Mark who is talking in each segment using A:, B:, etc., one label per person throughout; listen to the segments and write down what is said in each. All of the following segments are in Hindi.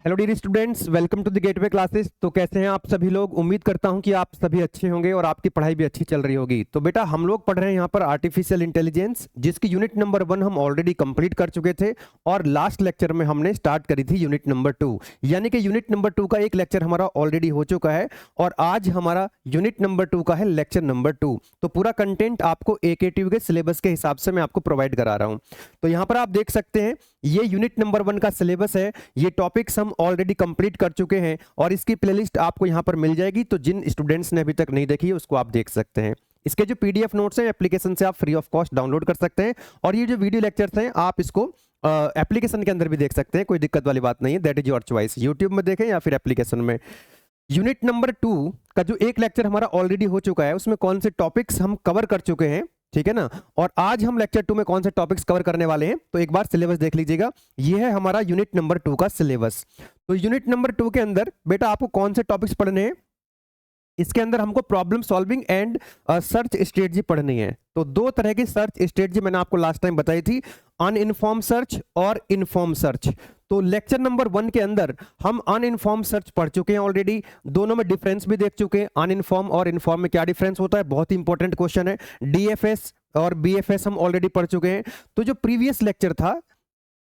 A: Hello dear students, welcome to the gateway classes. तो कैसे हैं आप सभी लोग? उम्मीद करता हूं कि आप सभी अच्छे होंगे और आपकी पढ़ाई भी अच्छी चल रही होगी। तो बेटा हम लोग पढ़ रहे हैं यहाँ पर आर्टिफिशियल इंटेलिजेंस, जिसकी यूनिट नंबर 1 हम ऑलरेडी कंप्लीट कर चुके थे और लास्ट लेक्चर में हमने स्टार्ट करी थी यूनिट नंबर 2। यानी कि यूनिट नंबर 2 का एक लेक्चर हमारा ऑलरेडी हो चुका है और आज हमारा यूनिट नंबर 2 का है लेक्चर नंबर 2। तो पूरा कंटेंट आपको AKTU के सिलेबस के हिसाब से मैं आपको प्रोवाइड करा रहा हूँ। तो यहाँ पर आप देख सकते हैं ये यूनिट नंबर 1 का सिलेबस है। ये टॉपिक्स हम ऑलरेडी कंप्लीट कर चुके हैं और इसकी प्लेलिस्ट आपको यहां पर मिल जाएगी। तो जिन स्टूडेंट्स ने अभी तक नहीं देखी है उसको आप देख सकते हैं। इसके जो PDF नोट्स हैं एप्लीकेशन से आप फ्री ऑफ कॉस्ट डाउनलोड कर सकते हैं और ये जो वीडियो लेक्चर्स हैं आप इसको एप्लीकेशन के अंदर भी देख सकते हैं, कोई दिक्कत वाली बात नहीं है। That is your choice, YouTube में देखें या फिर एप्लीकेशन में। यूनिट नंबर 2 का जो एक लेक्चर हमारा ऑलरेडी हो चुका है उसमें कौन से टॉपिक्स हम कवर कर चुके हैं, ठीक है ना। और आज हम लेक्चर 2 में कौन से टॉपिक्स कवर करने वाले हैं तो एक बार सिलेबस देख लीजिएगा। ये है हमारा यूनिट नंबर 2 का सिलेबस। तो यूनिट नंबर 2 के अंदर बेटा आपको कौन से टॉपिक्स पढ़ने हैं? इसके अंदर हमको problem solving and search strategy पढ़नी है। तो दो तरह की सर्च स्ट्रेटजी मैंने आपको लास्ट टाइम बताई थी, अनइन्फॉर्म सर्च और इन्फॉर्म सर्च। तो लेक्चर नंबर 1 के अंदर हम अनइन्फॉर्म सर्च पढ़ चुके हैं ऑलरेडी, दोनों में डिफरेंस भी देख चुके हैं। अनइन्फॉर्म और इन्फॉर्म में क्या डिफरेंस होता है, बहुत ही इंपॉर्टेंट क्वेश्चन है। DFS और BFS हम ऑलरेडी पढ़ चुके हैं। तो जो प्रीवियस लेक्चर था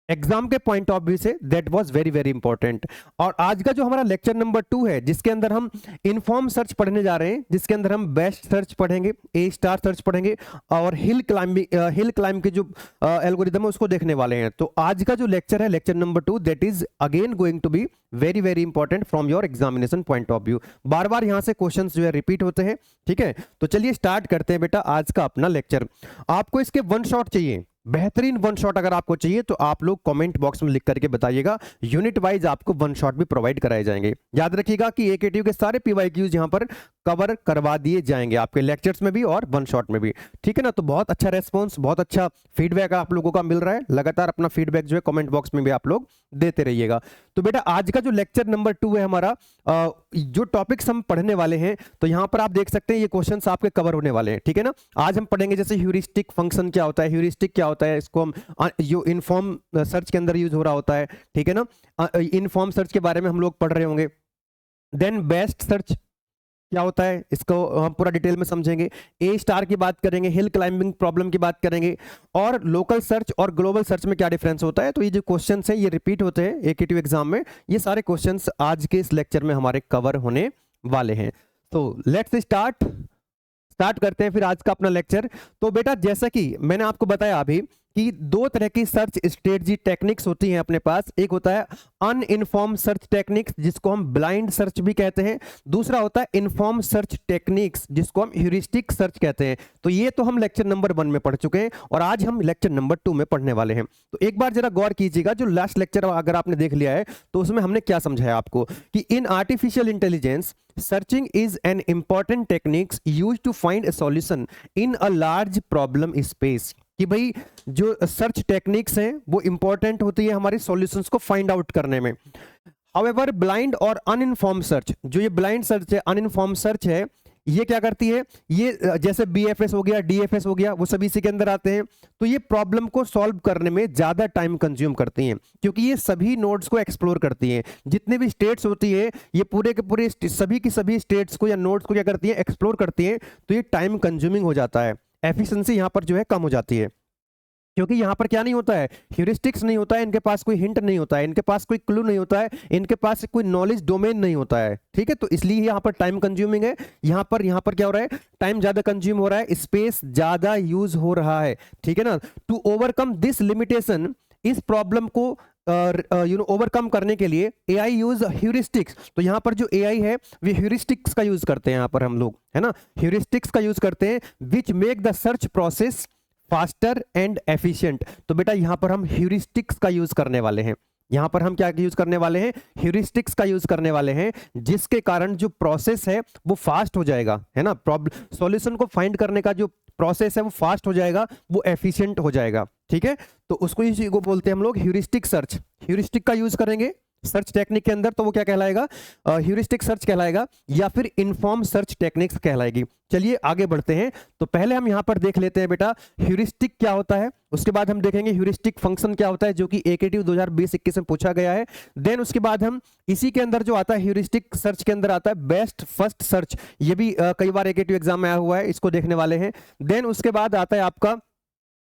A: एग्जाम के point of view say that was very very important. और आज का जो हमारा लेक्चर नंबर 2 है जिसके अंदर हम इन्फॉर्म सर्च पढ़ने जा रहे हैं, जिसके अंदर हम बेस्ट सर्च पढ़ेंगे, A स्टार सर्च पढ़ेंगे और हिल क्लाइंब के जो एल्गोरिदम है उसको देखने वाले हैं। तो आज का जो लेक्चर है lecture number 2 that is again going to be very very important from your examination point of view. बार बार यहाँ से क्वेश्चंस जो है रिपीट होते हैं, ठीक है। तो चलिए स्टार्ट करते हैं बेटा आज का अपना लेक्चर। आपको इसके वन शॉट चाहिए, बेहतरीन वन शॉट अगर आपको चाहिए तो आप लोग कमेंट बॉक्स में लिख करके बताइएगा। यूनिट वाइज आपको वन शॉट भी प्रोवाइड कराए जाएंगे। याद रखिएगा कि AKTU के सारे PYQs यहां पर कवर करवा दिए जाएंगे, आपके लेक्चर्स में भी और वन शॉट में भी, ठीक है ना। तो बहुत अच्छा रेस्पॉन्स, बहुत अच्छा फीडबैक आप लोगों का मिल रहा है। लगातार अपना फीडबैक जो है कमेंट बॉक्स में भी आप लोग देते रहिएगा। तो बेटा आज का जो लेक्चर नंबर 2 है हमारा, जो टॉपिक्स हम पढ़ने वाले हैं तो यहां पर आप देख सकते हैं ये क्वेश्चंस आपके कवर होने वाले हैं, ठीक है ना। आज हम पढ़ेंगे जैसे ह्यूरिस्टिक फंक्शन क्या होता है, ह्यूरिस्टिक क्या होता है, इसको हम जो इन्फॉर्म सर्च के अंदर यूज हो रहा होता है, ठीक है ना। इन्फॉर्म सर्च के बारे में हम लोग पढ़ रहे होंगे। देन बेस्ट सर्च क्या होता है इसको हम पूरा डिटेल में समझेंगे। A स्टार की बात करेंगे, हिल क्लाइंबिंग प्रॉब्लम की बात करेंगे और लोकल सर्च और ग्लोबल सर्च में क्या डिफरेंस होता है। तो ये जो क्वेश्चंस हैं ये रिपीट होते हैं AKTU एग्जाम में। ये सारे क्वेश्चंस आज के इस लेक्चर में हमारे कवर होने वाले हैं। तो लेट्स स्टार्ट करते हैं फिर आज का अपना लेक्चर। तो बेटा जैसा कि मैंने आपको बताया अभी कि दो तरह की सर्च स्ट्रेटजी टेक्निक्स होती हैं अपने पास। एक होता है अनइन्फॉर्म सर्च टेक्निक्स जिसको हम ब्लाइंड सर्च भी कहते हैं, दूसरा होता है इन्फॉर्म सर्च टेक्निक्स जिसको हम ह्यूरिस्टिक सर्च कहते हैं। तो ये तो हम लेक्चर नंबर 1 में पढ़ चुके हैं और आज हम लेक्चर नंबर 2 में पढ़ने वाले हैं। तो एक बार जरा गौर कीजिएगा, जो लास्ट लेक्चर अगर आपने देख लिया है तो उसमें हमने क्या समझाया आपको कि in artificial intelligence searching is an important techniques used to find a solution in a large problem space. कि भाई जो सर्च टेक्निक्स हैं वो इंपॉर्टेंट होती है हमारी सॉल्यूशंस को फाइंड आउट करने में। हाउएवर ब्लाइंड और अनइन्फॉर्म सर्च, जो ये ब्लाइंड सर्च है, अनइन्फॉर्म सर्च है, ये क्या करती है, ये जैसे BFS हो गया, DFS हो गया, वो सभी इसी के अंदर आते हैं। तो ये प्रॉब्लम को सॉल्व करने में ज्यादा टाइम कंज्यूम करती हैं क्योंकि ये सभी नोड्स को एक्सप्लोर करती हैं। जितने भी स्टेट्स होती है ये पूरे के पूरे सभी की सभी स्टेट्स को या नोड्स को क्या करती हैं, एक्सप्लोर करती हैं। तो ये टाइम कंज्यूमिंग हो जाता है, एफिशिएंसी यहां पर जो है कम हो जाती है क्योंकि यहां पर क्या नहीं होता है, ह्यूरिस्टिक्स नहीं होता है, इनके पास कोई हिंट नहीं होता है, इनके पास कोई क्लू नहीं होता है, इनके पास कोई नॉलेज डोमेन नहीं होता है, ठीक है। तो इसलिए यहां पर टाइम कंज्यूमिंग है। यहां पर क्या हो रहा है, टाइम ज्यादा कंज्यूम हो रहा है, स्पेस ज्यादा यूज हो रहा है, ठीक है ना। टू ओवरकम दिस लिमिटेशन, इस प्रॉब्लम को ओवरकम करने के लिए AI यूज ह्यूरिस्टिक्स। तो यहां पर जो AI है वे ह्यूरिस्टिक्स का यूज करते हैं, यहां पर हम लोग, है ना, ह्यूरिस्टिक्स का यूज करते हैं which make the search process faster and efficient. तो बेटा यहां पर हम ह्यूरिस्टिक्स का यूज करने वाले हैं। यहां पर हम क्या यूज करने वाले हैं, ह्यूरिस्टिक्स का यूज करने वाले हैं, जिसके कारण जो प्रोसेस है वो फास्ट हो जाएगा, है ना। प्रॉब्लम सॉल्यूशन को फाइंड करने का जो प्रोसेस है वो फास्ट हो जाएगा, वो एफिशिएंट हो जाएगा, ठीक है। तो उसको इसी को बोलते हैं हम लोग ह्यूरिस्टिक सर्च। ह्यूरिस्टिक का यूज करेंगे सर्च टेक्निक के अंदर, तो वो क्या कहलाएगा, ह्यूरिस्टिक सर्च कहलाएगा या फिर इन्फॉर्म सर्च टेक्निक्स कहलाएगी। चलिए आगे बढ़ते हैं। तो पहले हम यहां पर देख लेते हैं बेटा ह्यूरिस्टिक क्या होता है, उसके बाद हम देखेंगे ह्यूरिस्टिक फंक्शन क्या होता है जो कि एकेटीव 2020-21 में पूछा गया है। देन उसके बाद हम इसी के अंदर जो आता है ह्यूरिस्टिक सर्च के अंदर आता है बेस्ट फर्स्ट सर्च, ये भी कई बार एकेटीव एग्जाम में आया हुआ है, इसको देखने वाले हैं। देन उसके बाद आता है आपका,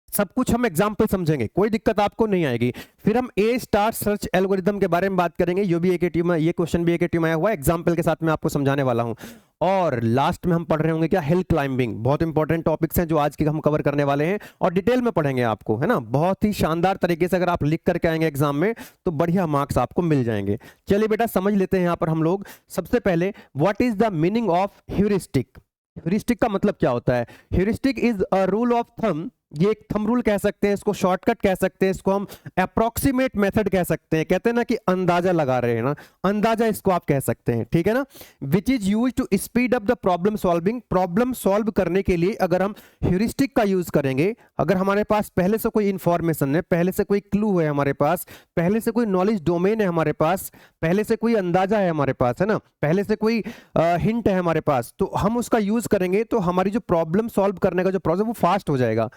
A: सब कुछ हम एग्जाम्पल समझेंगे, कोई दिक्कत आपको नहीं आएगी। फिर हम ए स्टार सर्च एल्गोरिदम के बारे में बात करेंगे, ये भी एकेटीव में, ये क्वेश्चन भी एकेटीव में आया हुआ है, एग्जाम्पल के साथ मैं आपको समझाने वाला हूं। और लास्ट में हम पढ़ रहे होंगे क्या, हिल क्लाइंबिंग, बहुत इंपॉर्टेंट टॉपिक्स हैं जो आज के हम कवर करने वाले हैं और डिटेल में पढ़ेंगे आपको, है ना, बहुत ही शानदार तरीके से अगर आप लिख करके आएंगे एग्जाम में तो बढ़िया मार्क्स आपको मिल जाएंगे। चलिए बेटा समझ लेते हैं यहां पर हम लोग। सबसे पहले what is the meaning of heuristic. Heuristic का मतलब क्या होता है? Heuristic is a rule of thumb, ये एक थंब रूल कह सकते हैं, इसको शॉर्टकट कह सकते हैं, इसको हम अप्रोक्सीमेट मेथड कह सकते हैं, कहते हैं ना कि अंदाजा लगा रहे हैं ना, अंदाजा इसको आप कह सकते हैं, ठीक है ना। Which is use to speed up the problem solving, problem solve करने के लिए अगर हम ह्यूरिस्टिक का यूज करेंगे, अगर हमारे पास पहले से कोई इंफॉर्मेशन है, पहले से कोई क्लू है हमारे पास, पहले से कोई नॉलेज डोमेन है हमारे पास, पहले से कोई अंदाजा है हमारे पास, है ना, पहले से कोई हिंट है हमारे पास, तो हम उसका यूज करेंगे तो हमारी जो प्रॉब्लम सॉल्व करने का जो प्रोसेस वो फास्ट हो जाएगा।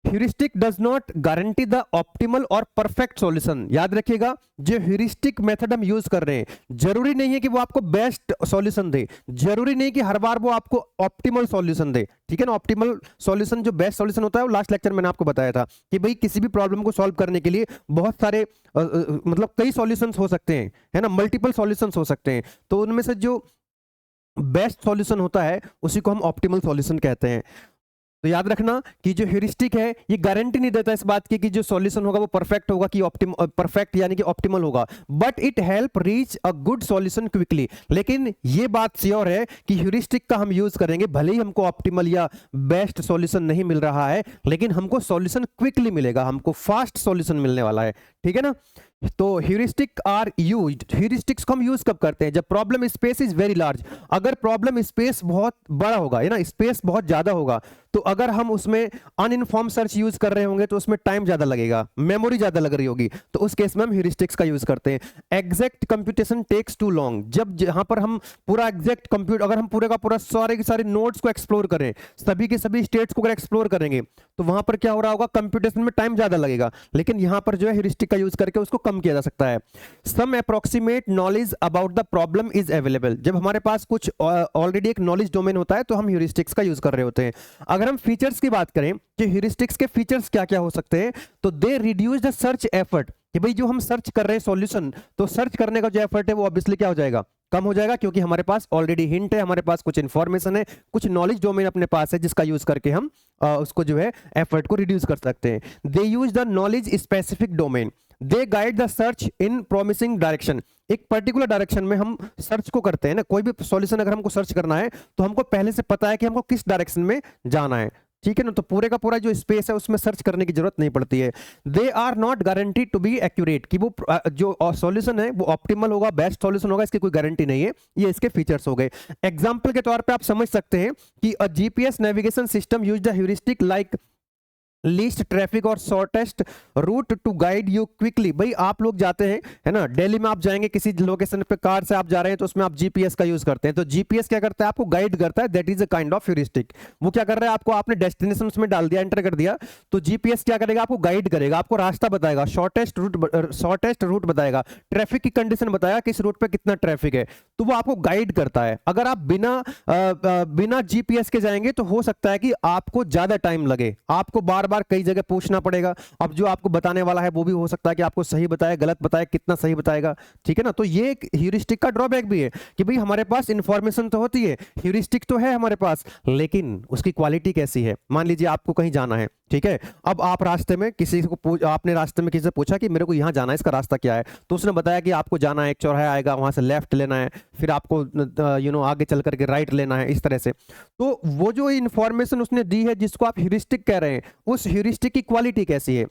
A: Heuristic does not guarantee the optimal और परफेक्ट सॉल्यूशन। याद रखिएगा, जो ह्यूरिस्टिक मेथड हम यूज कर रहे हैं जरूरी नहीं है कि वो आपको बेस्ट सॉल्यूशन दे, जरूरी नहीं कि हर बार वो आपको ऑप्टिमल सॉल्यूशन दे, ठीक है ना। ऑप्टिमल सॉल्यूशन जो बेस्ट सॉल्यूशन होता है वो लास्ट लेक्चर में मैंने आपको बताया था कि भाई किसी भी प्रॉब्लम को सॉल्व करने के लिए बहुत सारे मतलब कई सॉल्यूशंस हो सकते हैं, है ना, मल्टीपल सॉल्यूशंस हो सकते हैं, तो उनमें से जो बेस्ट सॉल्यूशन होता है उसी को हम ऑप्टिमल सॉल्यूशन कहते हैं। तो याद रखना कि जो ह्यूरिस्टिक है ये गारंटी नहीं देता इस बात की कि जो सॉल्यूशन होगा वो परफेक्ट होगा, कि परफेक्ट यानी कि ऑप्टिमल होगा, but it help reach a good solution quickly. लेकिन ये बात श्योर है कि ह्यूरिस्टिक का हम यूज करेंगे, भले ही हमको ऑप्टिमल या बेस्ट सॉल्यूशन नहीं मिल रहा है, लेकिन हमको सॉल्यूशन क्विकली मिलेगा, हमको फास्ट सॉल्यूशन मिलने वाला है, ठीक है ना। तो ह्यूरिस्टिक आर यूज्ड, ह्यूरिस्टिक्स को हम यूज कब करते हैं? जब problem space is very large, अगर प्रॉब्लम स्पेस बहुत बड़ा होगा, है ना, स्पेस बहुत ज्यादा होगा, तो अगर हम उसमें अनइन्फॉर्म सर्च यूज कर रहे होंगे तो उसमें टाइम ज्यादा लगेगा, मेमोरी ज्यादा लग रही होगी, तो उस केस में हम ह्यूरिस्टिक्स का यूज करते हैं। Exact computation takes too long, जब जहां पर हम पूरा एग्जैक्ट कंप्यूट, अगर हम पूरे का पूरा सारे के सारे नोड्स को एक्सप्लोर करें, सभी के सभी स्टेट्स को अगर एक्सप्लोर करेंगे तो वहां पर क्या हो रहा होगा, कंप्यूटेशन में टाइम ज्यादा लगेगा, लेकिन यहां पर जो है ह्यूरिस्टिक का यूज करके उसको कम किया जा सकता है। Some approximate knowledge about the problem is available, जब हमारे पास कुछ ऑलरेडी एक नॉलेज डोमेन होता है तो हम ह्यूरिस्टिक्स का यूज कर रहे होते हैं। अगर हम फीचर्स की बात करें कि ह्यूरिस्टिक्स के फीचर्स क्या क्या हो सकते हैं, तो they reduce the search effort, कि भाई जो हम सर्च कर रहे हैं सॉल्यूशन, तो सर्च करने का जो एफर्ट है वो ऑब्वियसली क्या हो जाएगा, कम हो जाएगा, क्योंकि हमारे पास ऑलरेडी हिंट है, हमारे पास कुछ इंफॉर्मेशन है, कुछ नॉलेज डोमेन अपने पास है जिसका यूज करके हम उसको जो है एफर्ट को रिड्यूस कर सकते हैं। They use the knowledge specific domain, they guide the search in promising direction, एक पर्टिकुलर डायरेक्शन में हम सर्च को करते हैं ना, कोई भी सॉल्यूशन अगर हमको सर्च करना है तो हमको पहले से पता है कि हमको किस डायरेक्शन में जाना है, ठीक है ना, तो पूरे का पूरा जो स्पेस है उसमें सर्च करने की जरूरत नहीं पड़ती है। They are not guaranteed to be accurate, कि वो जो सॉल्यूशन है वो ऑप्टिमल होगा, बेस्ट सॉल्यूशन होगा, इसकी कोई गारंटी नहीं है। ये इसके फीचर्स हो गए। एग्जांपल के तौर पे आप समझ सकते हैं कि a GPS navigation system use the heuristic like least traffic और shortest route to guide you quickly. भाई आप लोग जाते हैं, है ना, दिल्ली में आप जाएंगे किसी लोकेशन पे, कार से आप जा रहे हैं तो उसमें आप जीपीएस का यूज करते हैं, तो जीपीएस क्या करता है, आपको गाइड करता है, that is a kind of heuristic. वो क्या कर रहा है, आपको आपने डेस्टिनेशन उसमें डाल दिया, एंटर कर दिया, तो जीपीएस क्या करेगा, आपको गाइड करेगा, आपको रास्ता बताएगा, शॉर्टेस्ट रूट बताएगा, ट्रैफिक की कंडीशन बताएगा, किस रूट पे कितना ट्रैफिक है, तो वो आपको गाइड करता है। अगर आप बिना जीपीएस के जाएंगे तो हो सकता है कि आपको ज्यादा टाइम लगे, आपको बार बार कई जगह पूछना पड़ेगा। अब जो आपको बताने वाला है वो भी हो सकता है कि आपको सही बताए, गलत बताए, कितना सही बताएगा, ठीक है ना। तो ये एक ह्यूरिस्टिक का ड्रॉबैक भी है कि भाई हमारे पास इंफॉर्मेशन तो होती है, ह्यूरिस्टिक तो है हमारे पास, लेकिन उसकी क्वालिटी कैसी है। मान लीजिए आपको कहीं जाना है, ठीक है, अब आप रास्ते में किसी को आपने रास्ते में किसी से पूछा कि मेरे को यहां जाना है, इसका रास्ता क्या है, तो उसने बताया कि आपको जाना है, एक चौराहा आएगा, वहां से लेफ्ट लेना है, फिर आपको आगे चल करके राइट लेना है, इस तरह से। तो वो जो इंफॉर्मेशन उसने दी है जिसको आप ह्यूरिस्टिक कह रहे हैं, उस ह्यूरिस्टिक की क्वालिटी कैसी है,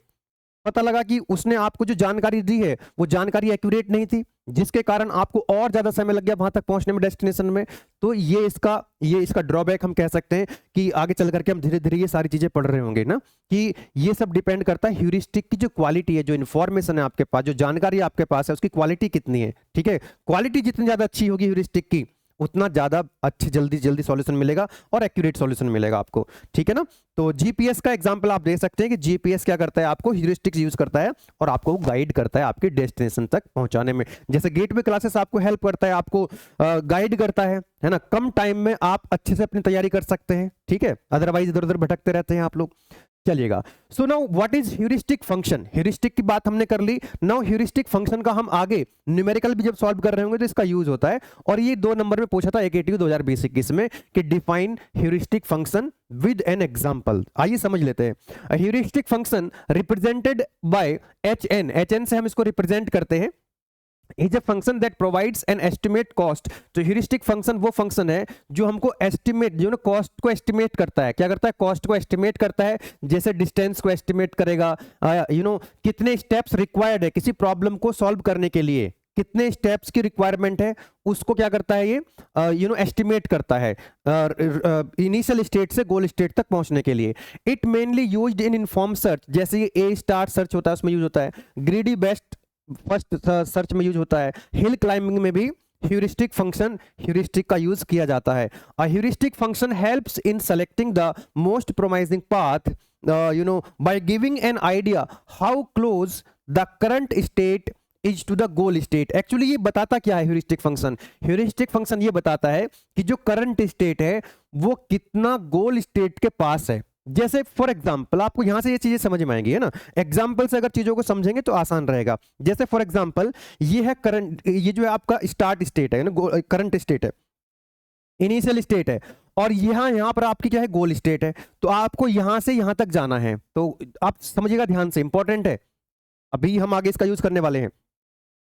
A: पता लगा कि उसने आपको जो जानकारी दी है वो जानकारी एक्यूरेट नहीं थी, जिसके कारण आपको और ज्यादा समय लग गया वहां तक पहुंचने में, डेस्टिनेशन में। तो ये इसका ड्रॉबैक हम कह सकते हैं कि आगे चल करके हम धीरे धीरे ये सारी चीजें पढ़ रहे होंगे ना, कि ये सब डिपेंड करता है ह्यूरिस्टिक की जो क्वालिटी है, जो इन्फॉर्मेशन है आपके पास, जो जानकारी आपके पास है, उसकी क्वालिटी कितनी है। ठीक है, क्वालिटी जितनी ज्यादा अच्छी होगी ह्यूरिस्टिक की, उतना ज्यादा अच्छी जल्दी जल्दी सॉल्यूशन मिलेगा और एक्यूरेट सॉल्यूशन मिलेगा आपको। ठीक है ना। तो जीपीएस का एग्जांपल आप दे सकते हैं कि जीपीएस क्या करता है, आपको ह्यूरिस्टिक्स यूज करता है और आपको गाइड करता है आपके डेस्टिनेशन तक पहुंचाने में। जैसे गेटवे क्लासेस आपको हेल्प करता है, आपको गाइड करता है ना, कम टाइम में आप अच्छे से अपनी तैयारी कर सकते हैं। ठीक है, अदरवाइज इधर उधर भटकते रहते हैं आप लोग। चलिएगा, so now what is heuristic function. Heuristic की बात हमने कर ली। नाउ ह्यूरिस्टिक फंक्शन का हम आगे न्यूमेरिकल भी जब सॉल्व कर रहे होंगे तो इसका यूज होता है, और ये 2 नंबर में पूछा था AKTU 2020-21 में कि define heuristic function with an example. आइए समझ लेते हैं। Heuristic function represented by HN से हम इसको रिप्रेजेंट करते हैं, is a function that provides an estimate cost. तो ह्यूरिस्टिक फंक्शन वो फंक्शन है जो हमको एस्टिमेट, जो ना कॉस्ट को एस्टिमेट करता है। क्या करता है? कॉस्ट को एस्टिमेट करता है। जैसे डिस्टेंस को एस्टिमेट करेगा, कितने स्टेप्स रिक्वायर्ड है किसी प्रॉब्लम को सॉल्व करने के लिए, कितने स्टेप्स की रिक्वायरमेंट है, उसको क्या करता है ये एस्टिमेट करता है इनिशियल स्टेट से गोल स्टेट तक पहुंचने के लिए। It mainly used in inform search, जैसे ये A* सर्च होता है उसमें यूज होता है, ग्रीडी बेस्ट फर्स्ट सर्च में यूज होता है, हिल क्लाइंबिंग में भी ह्यूरिस्टिक फंक्शन, ह्यूरिस्टिक का यूज किया जाता है। A heuristic function helps in selecting the most promising path by giving an idea how close the current state is to the goal state। Actually ये बताता क्या है ह्यूरिस्टिक फंक्शन? ह्यूरिस्टिक फंक्शन ये बताता है कि जो करंट स्टेट है वो कितना गोल स्टेट के पास है। जैसे फॉर एग्जांपल, आपको यहां से ये चीजें समझ में आएंगी, है ना, एग्जांपल से अगर चीजों को समझेंगे तो आसान रहेगा। जैसे फॉर एग्जांपल ये है करंट, ये जो है आपका स्टार्ट स्टेट है ना, करंट स्टेट है, इनिशियल स्टेट है, और यहां पर आपकी क्या है, गोल स्टेट है। तो आपको यहां से यहां तक जाना है, तो आप समझिएगा ध्यान से, इंपॉर्टेंट है, अभी हम आगे इसका यूज करने वाले हैं।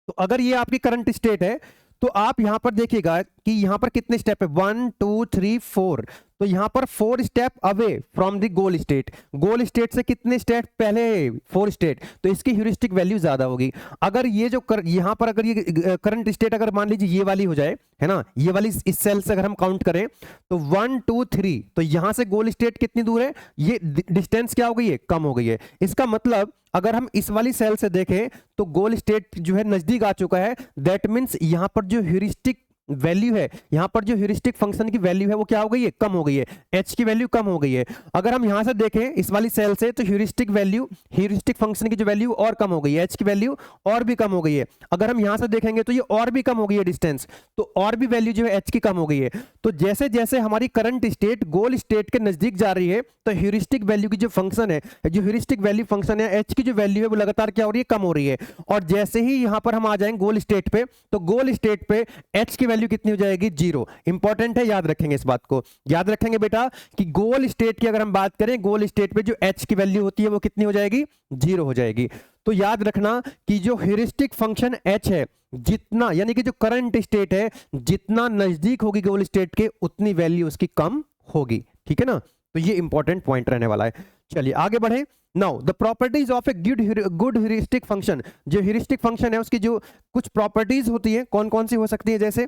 A: तो अगर ये आपकी करंट स्टेट है तो आप यहां पर देखिएगा कि यहां पर कितने स्टेप है, 1 2 3 4। तो यहां पर 4 step away from the goal state. Goal state से कितने स्टेप पहले? 4 स्टेट। तो इसकी ह्यूरिस्टिक वैल्यू ज्यादा होगी। अगर ये जो यहां पर अगर ये करंट स्टेट अगर मान लीजिए ये वाली हो जाए, है ना, ये वाली इस सेल से अगर हम काउंट करें तो 1 2 3, तो यहां से गोल स्टेट कितनी दूर है? ये डिस्टेंस क्या हो गई है? कम हो गई है। इसका मतलब अगर हम इस वाली सेल से देखें तो गोल स्टेट जो है नजदीक आ चुका है। दैट मीन्स यहां पर जो ह्यूरिस्टिक वैल्यू है, यहां पर जो ह्यूरिस्टिक फंक्शन की वैल्यू है वो क्या हो गई है? कम हो गई है। h की वैल्यू कम हो गई है। अगर हम यहां से देखें इस वाली सेल से तो ह्यूरिस्टिक वैल्यू, ह्यूरिस्टिक फंक्शन की जो वैल्यू और कम हो गई है, h की वैल्यू और भी कम हो गई है। अगर हम यहां से देखेंगे तो ये और भी कम हो गई है डिस्टेंस, तो और भी वैल्यू जो है h की कम हो गई है। तो जैसे जैसे हमारी करंट स्टेट गोल स्टेट के नजदीक जा रही है तो ह्यूरिस्टिक वैल्यू की जो फंक्शन है, जो ह्यूरिस्टिक वैल्यू फंक्शन है, h की जो वैल्यू है वो लगातार क्या हो रही है? कम हो रही है। और जैसे ही यहां पर हम आ जाएंगे गोल स्टेट पे, तो गोल स्टेट पे h की वैल्यू कितनी हो जाएगी? 0। इंपॉर्टेंट है, याद रखेंगे इस बात को, याद रखेंगे बेटा कि गोल स्टेट की अगर हम बात करें, गोल स्टेट पे जो h की वैल्यू होती है वो कितनी हो जाएगी? 0 हो जाएगी। तो याद रखना कि जो ह्यूरिस्टिक फंक्शन h है, जितना, यानी कि जो करंट स्टेट है जितना नजदीक होगी गोल स्टेट के उतनी वैल्यू उसकी कम होगी। ठीक है ना, तो ये इंपॉर्टेंट पॉइंट रहने वाला है। चलिए आगे बढ़े। Now the properties of a good heuristic function. जो ह्यूरिस्टिक फंक्शन है उसकी जो कुछ प्रॉपर्टीज होती है, कौन कौन सी हो सकती है? जैसे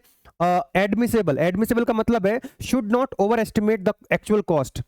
A: एडमिसेबल। एडमिसेबल का मतलब है should not over estimate the actual cost.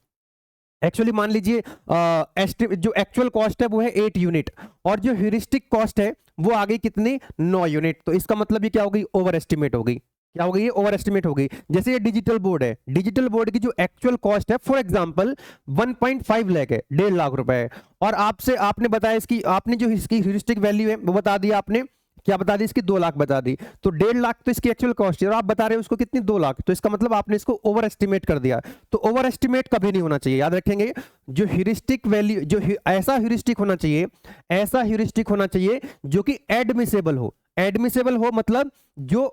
A: Actually मान लीजिए जो एक्चुअल कॉस्ट है वो है 8 यूनिट, और जो ह्यूरिस्टिक कॉस्ट है वो आ गई कितनी? 9 यूनिट। तो इसका मतलब ये क्या हो गई? ओवर एस्टिमेट हो गई। क्या हो गई? ओवर एस्टिमेट हो गई। जैसे ये डिजिटल बोर्ड है, डिजिटल बोर्ड की जो एक्चुअल कॉस्ट है फॉर एग्जांपल 1.5 लाख है, 1.5 लाख रुपए है, और आपने बताया इसकी, आपने जो इसकी ह्यूरिस्टिक वैल्यू है वो बता दिया आपने, क्या बता दी? इसकी 2 लाख बता दी। तो 1.5 लाख तो इसकी एक्चुअल कॉस्ट है और आप बता रहे हो उसको कितनी? 2 लाख। तो इसका मतलब आपने इसको ओवर एस्टिमेट कर दिया। तो ओवर एस्टिमेट कभी नहीं होना चाहिए, याद रखेंगे। जो ह्यूरिस्टिक वैल्यू, जो ऐसा ह्यूरिस्टिक होना चाहिए, ऐसा ह्यूरिस्टिक होना चाहिए जो कि एडमिसेबल हो। एडमिसेबल हो मतलब जो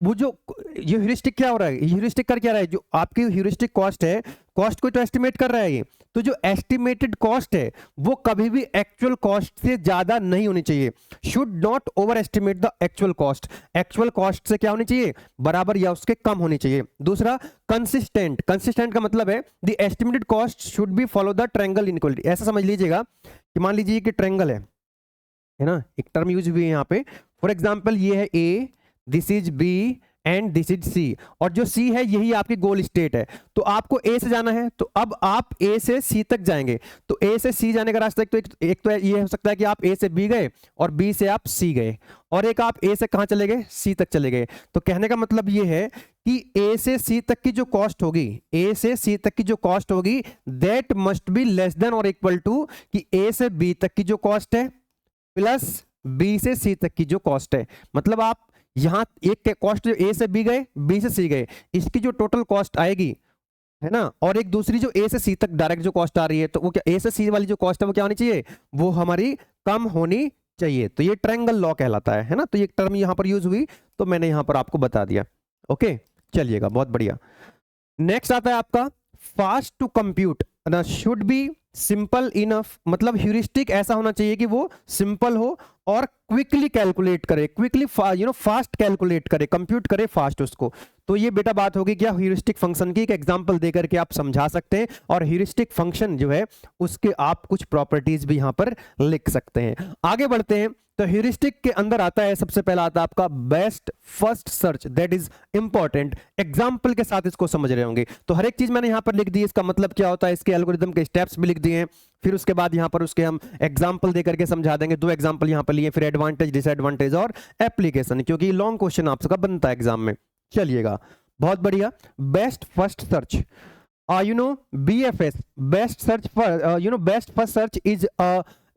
A: ह्यूरिस्टिक क्या हो रहा है? ह्यूरिस्टिक कर क्या रहा है? जो आपकी ह्यूरिस्टिक कॉस्ट है, कॉस्ट को तो एस्टिमेट कर रहा है ये, तो जो एस्टिमेटेड कॉस्ट है वो कभी भी एक्चुअल कॉस्ट से ज्यादा नहीं होनी चाहिए। Should not over estimate the actual cost. Actual cost से क्या होनी चाहिए? बराबर या उसके कम होनी चाहिए। दूसरा, कंसिस्टेंट। कंसिस्टेंट का मतलब है the estimated cost should be follow the triangle inequality. ऐसा समझ लीजिएगा कि मान लीजिए कि ट्रायंगल है, है ना, एक टर्म यूज हुई है यहाँ पे। फॉर एग्जाम्पल ये है A, this is B and this is C, और जो सी है यही आपकी गोल स्टेट है। तो आपको ए से जाना है, तो अब आप ए से सी तक जाएंगे। तो ए से सी जाने का रास्ता एक तो ये हो सकता है कि आप ए से बी गए और बी से आप सी गए, और एक आप ए से कहां चले गए, सी तक चले गए। तो कहने का मतलब ये है कि ए से सी तक की जो कॉस्ट होगी, ए से सी तक की जो कॉस्ट होगी, that must be less than और इक्वल टू कि ए से बी तक की जो कॉस्ट है प्लस बी से सी तक की जो कॉस्ट है। मतलब आप यहां एक कॉस्ट जो ए से बी गए, बी से सी गए, इसकी जो टोटल कॉस्ट आएगी, है ना, और एक दूसरी जो ए से सी तक डायरेक्ट जो कॉस्ट आ रही है, तो वो क्या, ए से सी वाली जो कॉस्ट है वो क्या होनी चाहिए, वो हमारी कम होनी चाहिए। तो ये ट्रायंगल लॉ कहलाता है ना। तो ये टर्म यहां पर यूज हुई, तो मैंने यहां पर आपको बता दिया। ओके, चलिएगा, बहुत बढ़िया। नेक्स्ट आता है आपका फास्ट टू कंप्यूट ना, शुड बी सिंपल इनफ, मतलब ह्यूरिस्टिक ऐसा होना चाहिए कि वो सिंपल हो और क्विकली कैलकुलेट करे, क्विकली फास्ट कैलकुलेट करे, कंप्यूट करे फास्ट उसको। तो ये बेटा बात होगी क्या, ह्यूरिस्टिक फंक्शन की एक एग्जांपल देकर के आप समझा सकते हैं, और ह्यूरिस्टिक फंक्शन जो है उसके आप कुछ प्रॉपर्टीज भी यहां पर लिख सकते हैं। आगे बढ़ते हैं। तो ह्यूरिस्टिक के अंदर आता है, सबसे पहला आता है आपका best first search, that is important. Example के साथ इसको समझ रहे होंगे। तो हर एक चीज मैंने यहां पर लिख दी, इसका मतलब क्या होता है, इसके एल्गोरिथम के स्टेप्स भी लिख दिए हैं। फिर उसके बाद यहां पर उसके हम एग्जांपल देकर के समझा देंगे। 2 एग्जांपल यहां पर लिए, फिर एडवांटेज, डिसएडवांटेज और एप्लीकेशन, क्योंकि लॉन्ग क्वेश्चन आपका बनता है एग्जाम में। चलिएगा, बहुत बढ़िया। Best first search, BFS, best search for best first search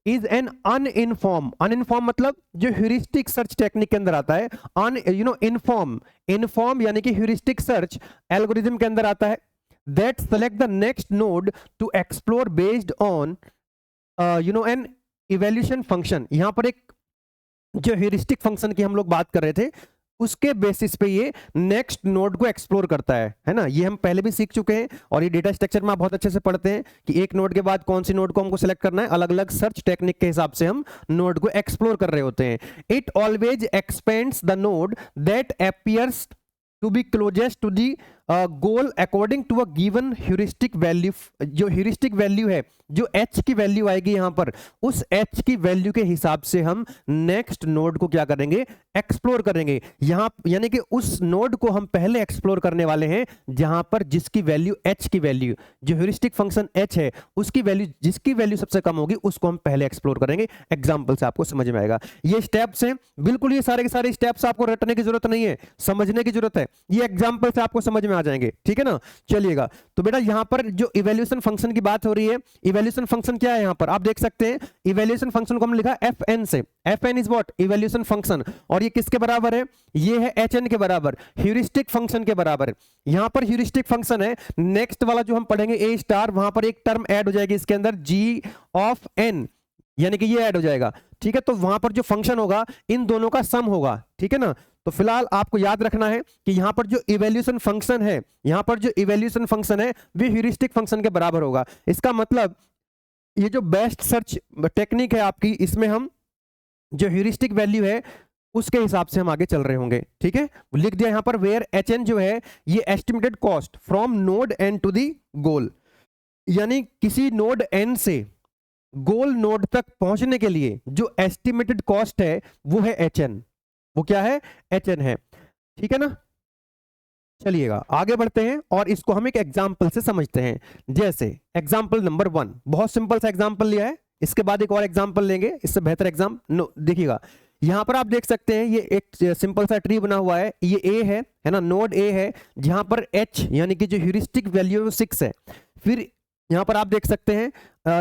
A: is an uninformed मतलब जो ह्यूरिस्टिक सर्च टेक्निक के अंदर आता है, इनफॉर्म यानी कि ह्यूरिस्टिक सर्च एल्गोरिथम के अंदर आता है, that select the next node to explore based on an evaluation function. यहां पर एक जो ह्यूरिस्टिक फंक्शन की हम लोग बात कर रहे थे, उसके बेसिस पे ये नेक्स्ट नोड को एक्सप्लोर करता है ना। ये हम पहले भी सीख चुके हैं, और ये डेटा स्ट्रक्चर में आप बहुत अच्छे से पढ़ते हैं कि एक नोड के बाद कौन सी नोड को हमको सिलेक्ट करना है, अलग अलग सर्च टेक्निक के हिसाब से हम नोड को एक्सप्लोर कर रहे होते हैं। It always expands the node that appears to be closest to the goal according to a given heuristic value. जो ह्यूरिस्टिक वैल्यू है, जो h की वैल्यू आएगी यहां पर, उस h की वैल्यू के हिसाब से हम नेक्स्ट नोड को क्या करेंगे, एक्सप्लोर करेंगे। यहां यानी कि उस नोड को हम पहले एक्सप्लोर करने वाले हैं जहां पर जिसकी वैल्यू h की वैल्यू, जो ह्यूरिस्टिक फंक्शन h है, उसकी वैल्यू, जिसकी वैल्यू सबसे कम होगी उसको हम पहले एक्सप्लोर करेंगे। एग्जांपल से आपको समझ में आएगा। ये स्टेप्स हैं, बिल्कुल ये सारे के सारे स्टेप्स आपको रटने की जरूरत नहीं है, समझने की जरूरत है। ये एग्जांपल से आपको समझ में आ जाएंगे, ठीक है ना। चलिएगा, तो बेटा यहां पर जो इवैल्यूएशन फंक्शन की बात हो रही है, इवैल्यूएशन फंक्शन क्या है, यहां पर आप देख सकते हैं इवैल्यूएशन फंक्शन को हम लिखा fn से। fn is what, evaluation function, और ये किसके बराबर है, ये है hn के बराबर, ह्यूरिस्टिक फंक्शन के बराबर। यहां पर ह्यूरिस्टिक फंक्शन है, नेक्स्ट वाला जो हम पढ़ेंगे a स्टार, वहां पर एक टर्म ऐड हो जाएगी इसके अंदर, g ऑफ n, यानी कि ये ऐड हो जाएगा, ठीक है। तो वहां पर जो फंक्शन होगा इन दोनों का सम होगा, ठीक है ना। तो फिलहाल आपको याद रखना है कि यहां पर जो इवैल्यूएशन फंक्शन है, यहां पर जो इवैल्यूएशन फंक्शन है वो ह्यूरिस्टिक फंक्शन के बराबर होगा। इसका मतलब ये जो बेस्ट सर्च टेक्निक है आपकी, इसमें हम जो ह्यूरिस्टिक वैल्यू है उसके हिसाब से हम आगे चल रहे होंगे, ठीक है। लिख दिया यहां पर वेयर hn जो है ये estimated cost from node n to the goal, यानी किसी नोड n से गोल नोड तक पहुंचने के लिए जो एस्टिमेटेड कॉस्ट है वो है hn, वो क्या है, hn है, ठीक है ना। चलिएगा आगे बढ़ते हैं और इसको हम एक एग्जाम्पल से समझते हैं। जैसे एग्जाम्पल नंबर 1, बहुत सिंपल सा एग्जाम्पल लिया है, इसके बाद एक और एग्जाम्पल लेंगे, इससे बेहतर एग्जाम देखिएगा। यहां पर आप देख सकते हैं ये एक सिंपल सा ट्री बना हुआ है, ये a है ना, नोड a है, जहां पर h यानी कि जो ह्यूरिस्टिक वैल्यू है वो 6 है। फिर यहां पर आप देख सकते हैं,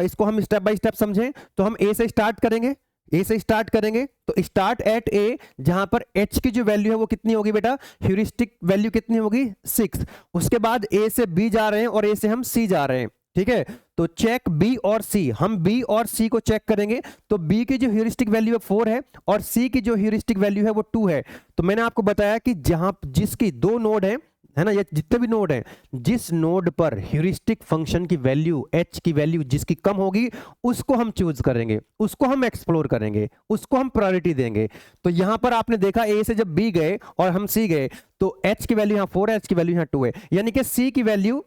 A: इसको हम स्टेप बाय स्टेप समझें तो हम a से स्टार्ट करेंगे, तो स्टार्ट एट ए, जहां पर h की जो वैल्यू है वो कितनी होगी बेटा, ह्यूरिस्टिक वैल्यू कितनी होगी, 6। उसके बाद a से b जा रहे हैं और a से हम c जा रहे हैं, ठीक है। तो चेक b और c, हम b और c को चेक करेंगे। तो b की जो ह्यूरिस्टिक वैल्यू है 4 है और c की जो ह्यूरिस्टिक वैल्यू है वो 2 है। तो मैंने आपको बताया कि जहां जिसकी 2 नोड है ना, ये जितने भी नोड हैं, जिस नोड पर ह्यूरिस्टिक फंक्शन की वैल्यू h की वैल्यू जिसकी कम होगी उसको हम चूज करेंगे, उसको हम एक्सप्लोर करेंगे, उसको हम प्रायोरिटी देंगे। तो यहां पर आपने देखा a से जब b गए और हम c गए तो h की वैल्यू यहां 4 है, h की वैल्यू यहां 2 है, यानी कि c की वैल्यू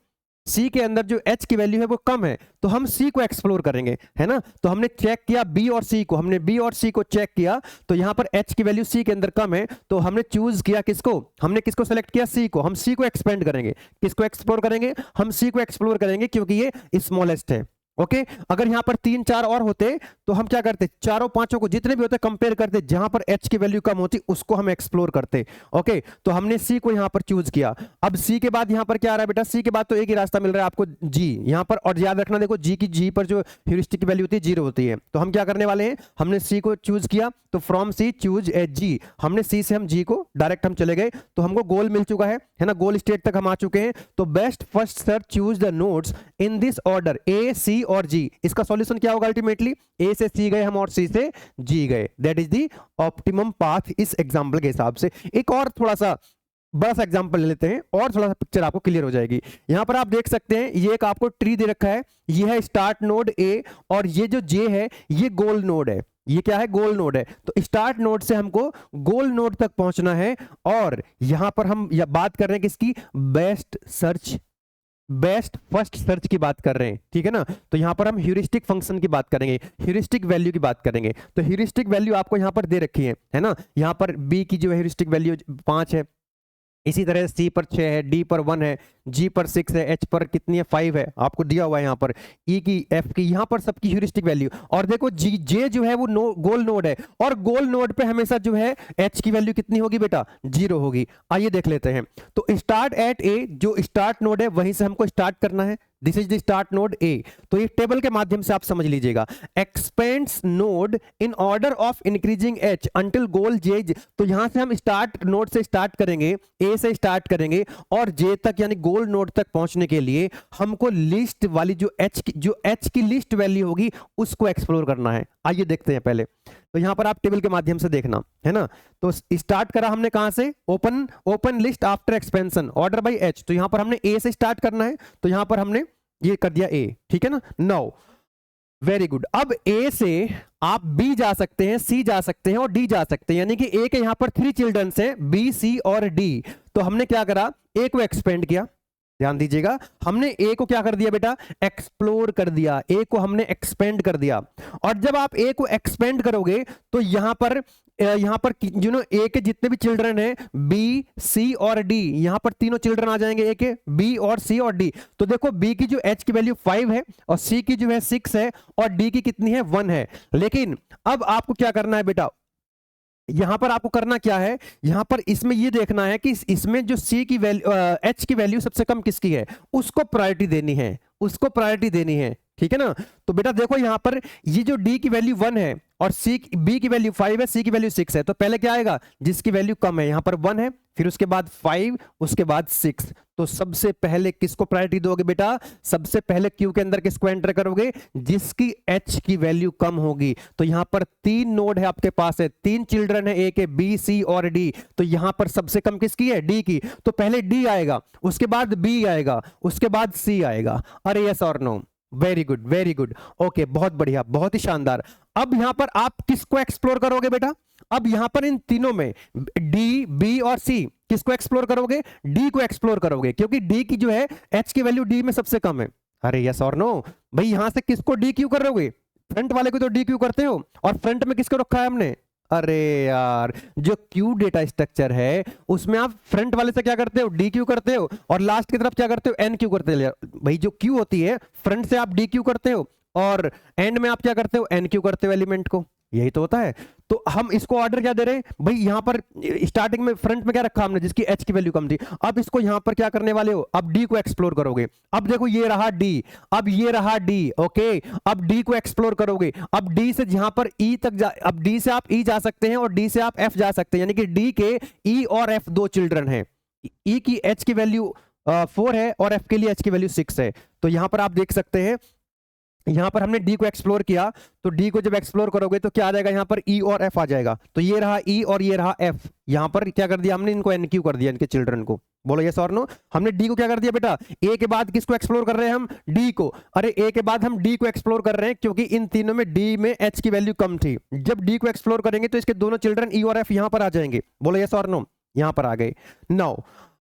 A: सी के अंदर जो एच की वैल्यू है वो कम है, तो हम सी को एक्सप्लोर करेंगे, है ना। तो हमने चेक किया बी और सी को, हमने बी और सी को चेक किया, तो यहां पर एच की वैल्यू सी के अंदर कम है, तो हमने चूज किया किसको, हमने किसको सेलेक्ट किया, सी को। हम सी को एक्सपेंड करेंगे, किसको एक्सप्लोर करेंगे, हम सी को एक्सप्लोर करेंगे क्योंकि ये स्मॉलेस्ट है। ओके अगर यहां पर 3-4 और होते तो हम क्या करते, चारों पांचों को जितने भी होते कंपेयर करते, जहां पर एच की वैल्यू कम होती उसको हम एक्सप्लोर करते। ओके तो हमने सी को यहां पर चूज किया। अब सी के बाद यहां पर क्या आ रहा है बेटा, सी के बाद तो एक ही रास्ता मिल रहा है आपको, जी यहां पर। और याद रखना देखो जी पर जो ह्यूरिस्टिक की वैल्यू होती है 0 होती है, तो हम क्या करने वाले हैं, हमने सी को चूज किया, तो फ्रॉम सी चूज ए जी, हमने सी से हम जी को डायरेक्ट हम चले गए, तो हमको गोल मिल चुका है ना, गोल स्टेट तक हम आ चुके हैं। तो best first search choose the nodes in this order A C और जी। इसका सॉल्यूशन क्या होगा अल्टीमेटली, ए से सी गए हम और सी से जी गए, that is the optimum path इस एग्जांपल के हिसाब से। एक और थोड़ा सा बड़ा सा एग्जांपल ले लेते हैं और थोड़ा सा पिक्चर आपको क्लियर हो जाएगी। यहां पर आप देख सकते हैं ये एक आपको ट्री दे रखा है, ये है स्टार्ट नोड ए, और ये जो जे है ये गोल नोड है, ये क्या है, गोल नोड है। तो स्टार्ट नोड से हमको गोल नोड तक पहुंचना है, और यहां पर हम बात कर रहे हैं किसकी, best search, best first search की बात कर रहे हैं, ठीक है ना। तो यहां पर हम ह्यूरिस्टिक फंक्शन की बात करेंगे, ह्यूरिस्टिक वैल्यू की बात करेंगे। तो ह्यूरिस्टिक वैल्यू आपको यहां पर दे रखी है ना। यहां पर बी की जो है ह्यूरिस्टिक वैल्यू 5 है, इसी तरह सी पर 6 है, डी पर 1 है, जी पर 6 है, एच पर कितनी है, 5 है, आपको दिया हुआ है यहाँ पर, ई की, एफ की, यहाँ पर सबकी ह्यूरिस्टिक वैल्यू। और देखो जी जे जो है वो गोल नोड है, और गोल नोड पे हमेशा जो है एच की वैल्यू कितनी होगी बेटा, 0 होगी। आइए देख लेते हैं। तो स्टार्ट एट ए, जो स्टार्ट नोड है वहीं से हमको स्टार्ट करना है, this is the start node A. तो ये टेबल के माध्यम से आप समझ लीजिएगा, expands node in order of increasing H until goal J. तो यहां से हम स्टार्ट नोड से स्टार्ट करेंगे, ए से स्टार्ट करेंगे, और जे तक यानी गोल नोड तक पहुंचने के लिए हमको लिस्ट वाली जो एच की लिस्ट वैल्यू होगी उसको एक्सप्लोर करना है। आइए देखते हैं पहले। तो यहां पर आप टेबल के माध्यम से देखना है ना। तो स्टार्ट करा हमने कहां से, open list after expansion order by H. तो यहां पर हमने ए से स्टार्ट करना है, तो यहां पर हमने ये कर दिया ए, ठीक है ना। नाउ वेरी गुड, अब ए से आप बी जा सकते हैं, सी जा सकते हैं और डी जा सकते हैं, यानी कि ए के यहां पर 3 चिल्ड्रंस हैं, बी सी और डी। तो हमने क्या करा, ए को एक्सपेंड किया, ध्यान दीजिएगा, हमने ए को क्या कर दिया बेटा, एक्सप्लोर कर दिया, ए को हमने एक्सपेंड कर दिया। और जब आप ए को एक्सपेंड करोगे तो यहां पर ए के जितने भी चिल्ड्रन हैं, बी सी और डी, यहां पर तीनों चिल्ड्रन आ जाएंगे, ए के, बी और सी और डी। तो देखो बी की जो एच की वैल्यू 5 है, और सी की जो है 6 है, और डी की कितनी है, 1 है। लेकिन अब आपको क्या करना है बेटा, यहां पर आपको करना क्या है, यहां पर इसमें ये देखना है कि इसमें जो सी की वैल्यू, एच की वैल्यू सबसे कम किसकी है, उसको प्रायोरिटी देनी है, उसको प्रायोरिटी देनी है, ठीक है ना। तो बेटा देखो यहां पर ये जो डी की वैल्यू 1 है और बी की वैल्यू 5 है, सी की वैल्यू 6 है, तो पहले क्या आएगा, जिसकी वैल्यू कम है, यहां पर 1 है, फिर उसके बाद 5, उसके बाद 6। तो सबसे पहले किसको प्रायोरिटी दोगे बेटा, सबसे पहले क्यू के अंदर किसको एंटर करोगे, जिसकी एच की वैल्यू कम होगी। तो यहां पर 3 नोड है आपके पास, है 3 चिल्ड्रन है ए के, बी सी और डी। तो यहां पर सबसे कम किसकी है, डी की। तो पहले डी आएगा, उसके बाद बी आएगा, उसके बाद सी आएगा। अरे यस और no, very good very good, okay बहुत बढ़िया, बहुत ही शानदार। अब यहां पर आप किसको एक्सप्लोर करोगे बेटा, अब यहां पर इन तीनों में डी, बी और सी, किसको एक्सप्लोर करोगे, डी को एक्सप्लोर करोगे, क्योंकि डी की जो है एच की वैल्यू डी में सबसे कम है। अरे यस और नो, भाई यहां से किसको डी क्यू करोगे, फ्रंट वाले को तो डी क्यू करते हो, और फ्रंट में किसको रखा है हमने, अरे यार जो क्यू डेटा स्ट्रक्चर है उसमें आप फ्रंट वाले से क्या करते हो, डी क्यू करते हो, और लास्ट की तरफ क्या करते हो, एन क्यू करते हो। भाई जो क्यू होती है फ्रंट से आप डी क्यू करते हो, और एंड में आप क्या करते हो, एन क्यू करते हो एलिमेंट को, यही तो होता है। तो हम इसको ऑर्डर क्या दे रहे हैं भाई, यहां पर स्टार्टिंग में फ्रंट में क्या रखा हमने, जिसकी एच की वैल्यू कम थी। अब इसको यहां पर क्या करने वाले हो, अब डी को एक्सप्लोर करोगे। अब देखो ये रहा डी, अब ये रहा डी, ओके। अब डी को एक्सप्लोर करोगे, अब डी से जहां पर ई तक जा, अब डी से आप ई जा सकते हैं और डी से आप एफ जा सकते हैं, यानी कि डी के ई और एफ 2 चिल्ड्रन है। ई की एच की वैल्यू 4 है और एफ के लिए एच की वैल्यू 6 है। तो यहां पर आप देख सकते हैं, यहां पर हमने डी को एक्सप्लोर किया, तो डी को जब एक्सप्लोर करोगे तो क्या आ जाएगा, यहां पर ई और एफ आ जाएगा। तो ये रहा ई और ये रहा एफ, यहां पर क्या कर दिया हमने, इनको एनक्यू कर दिया, इनके चिल्ड्रन को। बोलो यस और नो। हमने डी को क्या कर दिया बेटा, ए के बाद किसको एक्सप्लोर कर रहे हैं हम, डी को। अरे ए के बाद हम डी को एक्सप्लोर कर रहे हैं क्योंकि इन तीनों में डी में एच की वैल्यू कम थी। जब डी को एक्सप्लोर करेंगे तो इसके दोनों चिल्ड्रन ई और एफ यहां पर आ जाएंगे। बोलो यस और नो, यहां पर आ गए। नाउ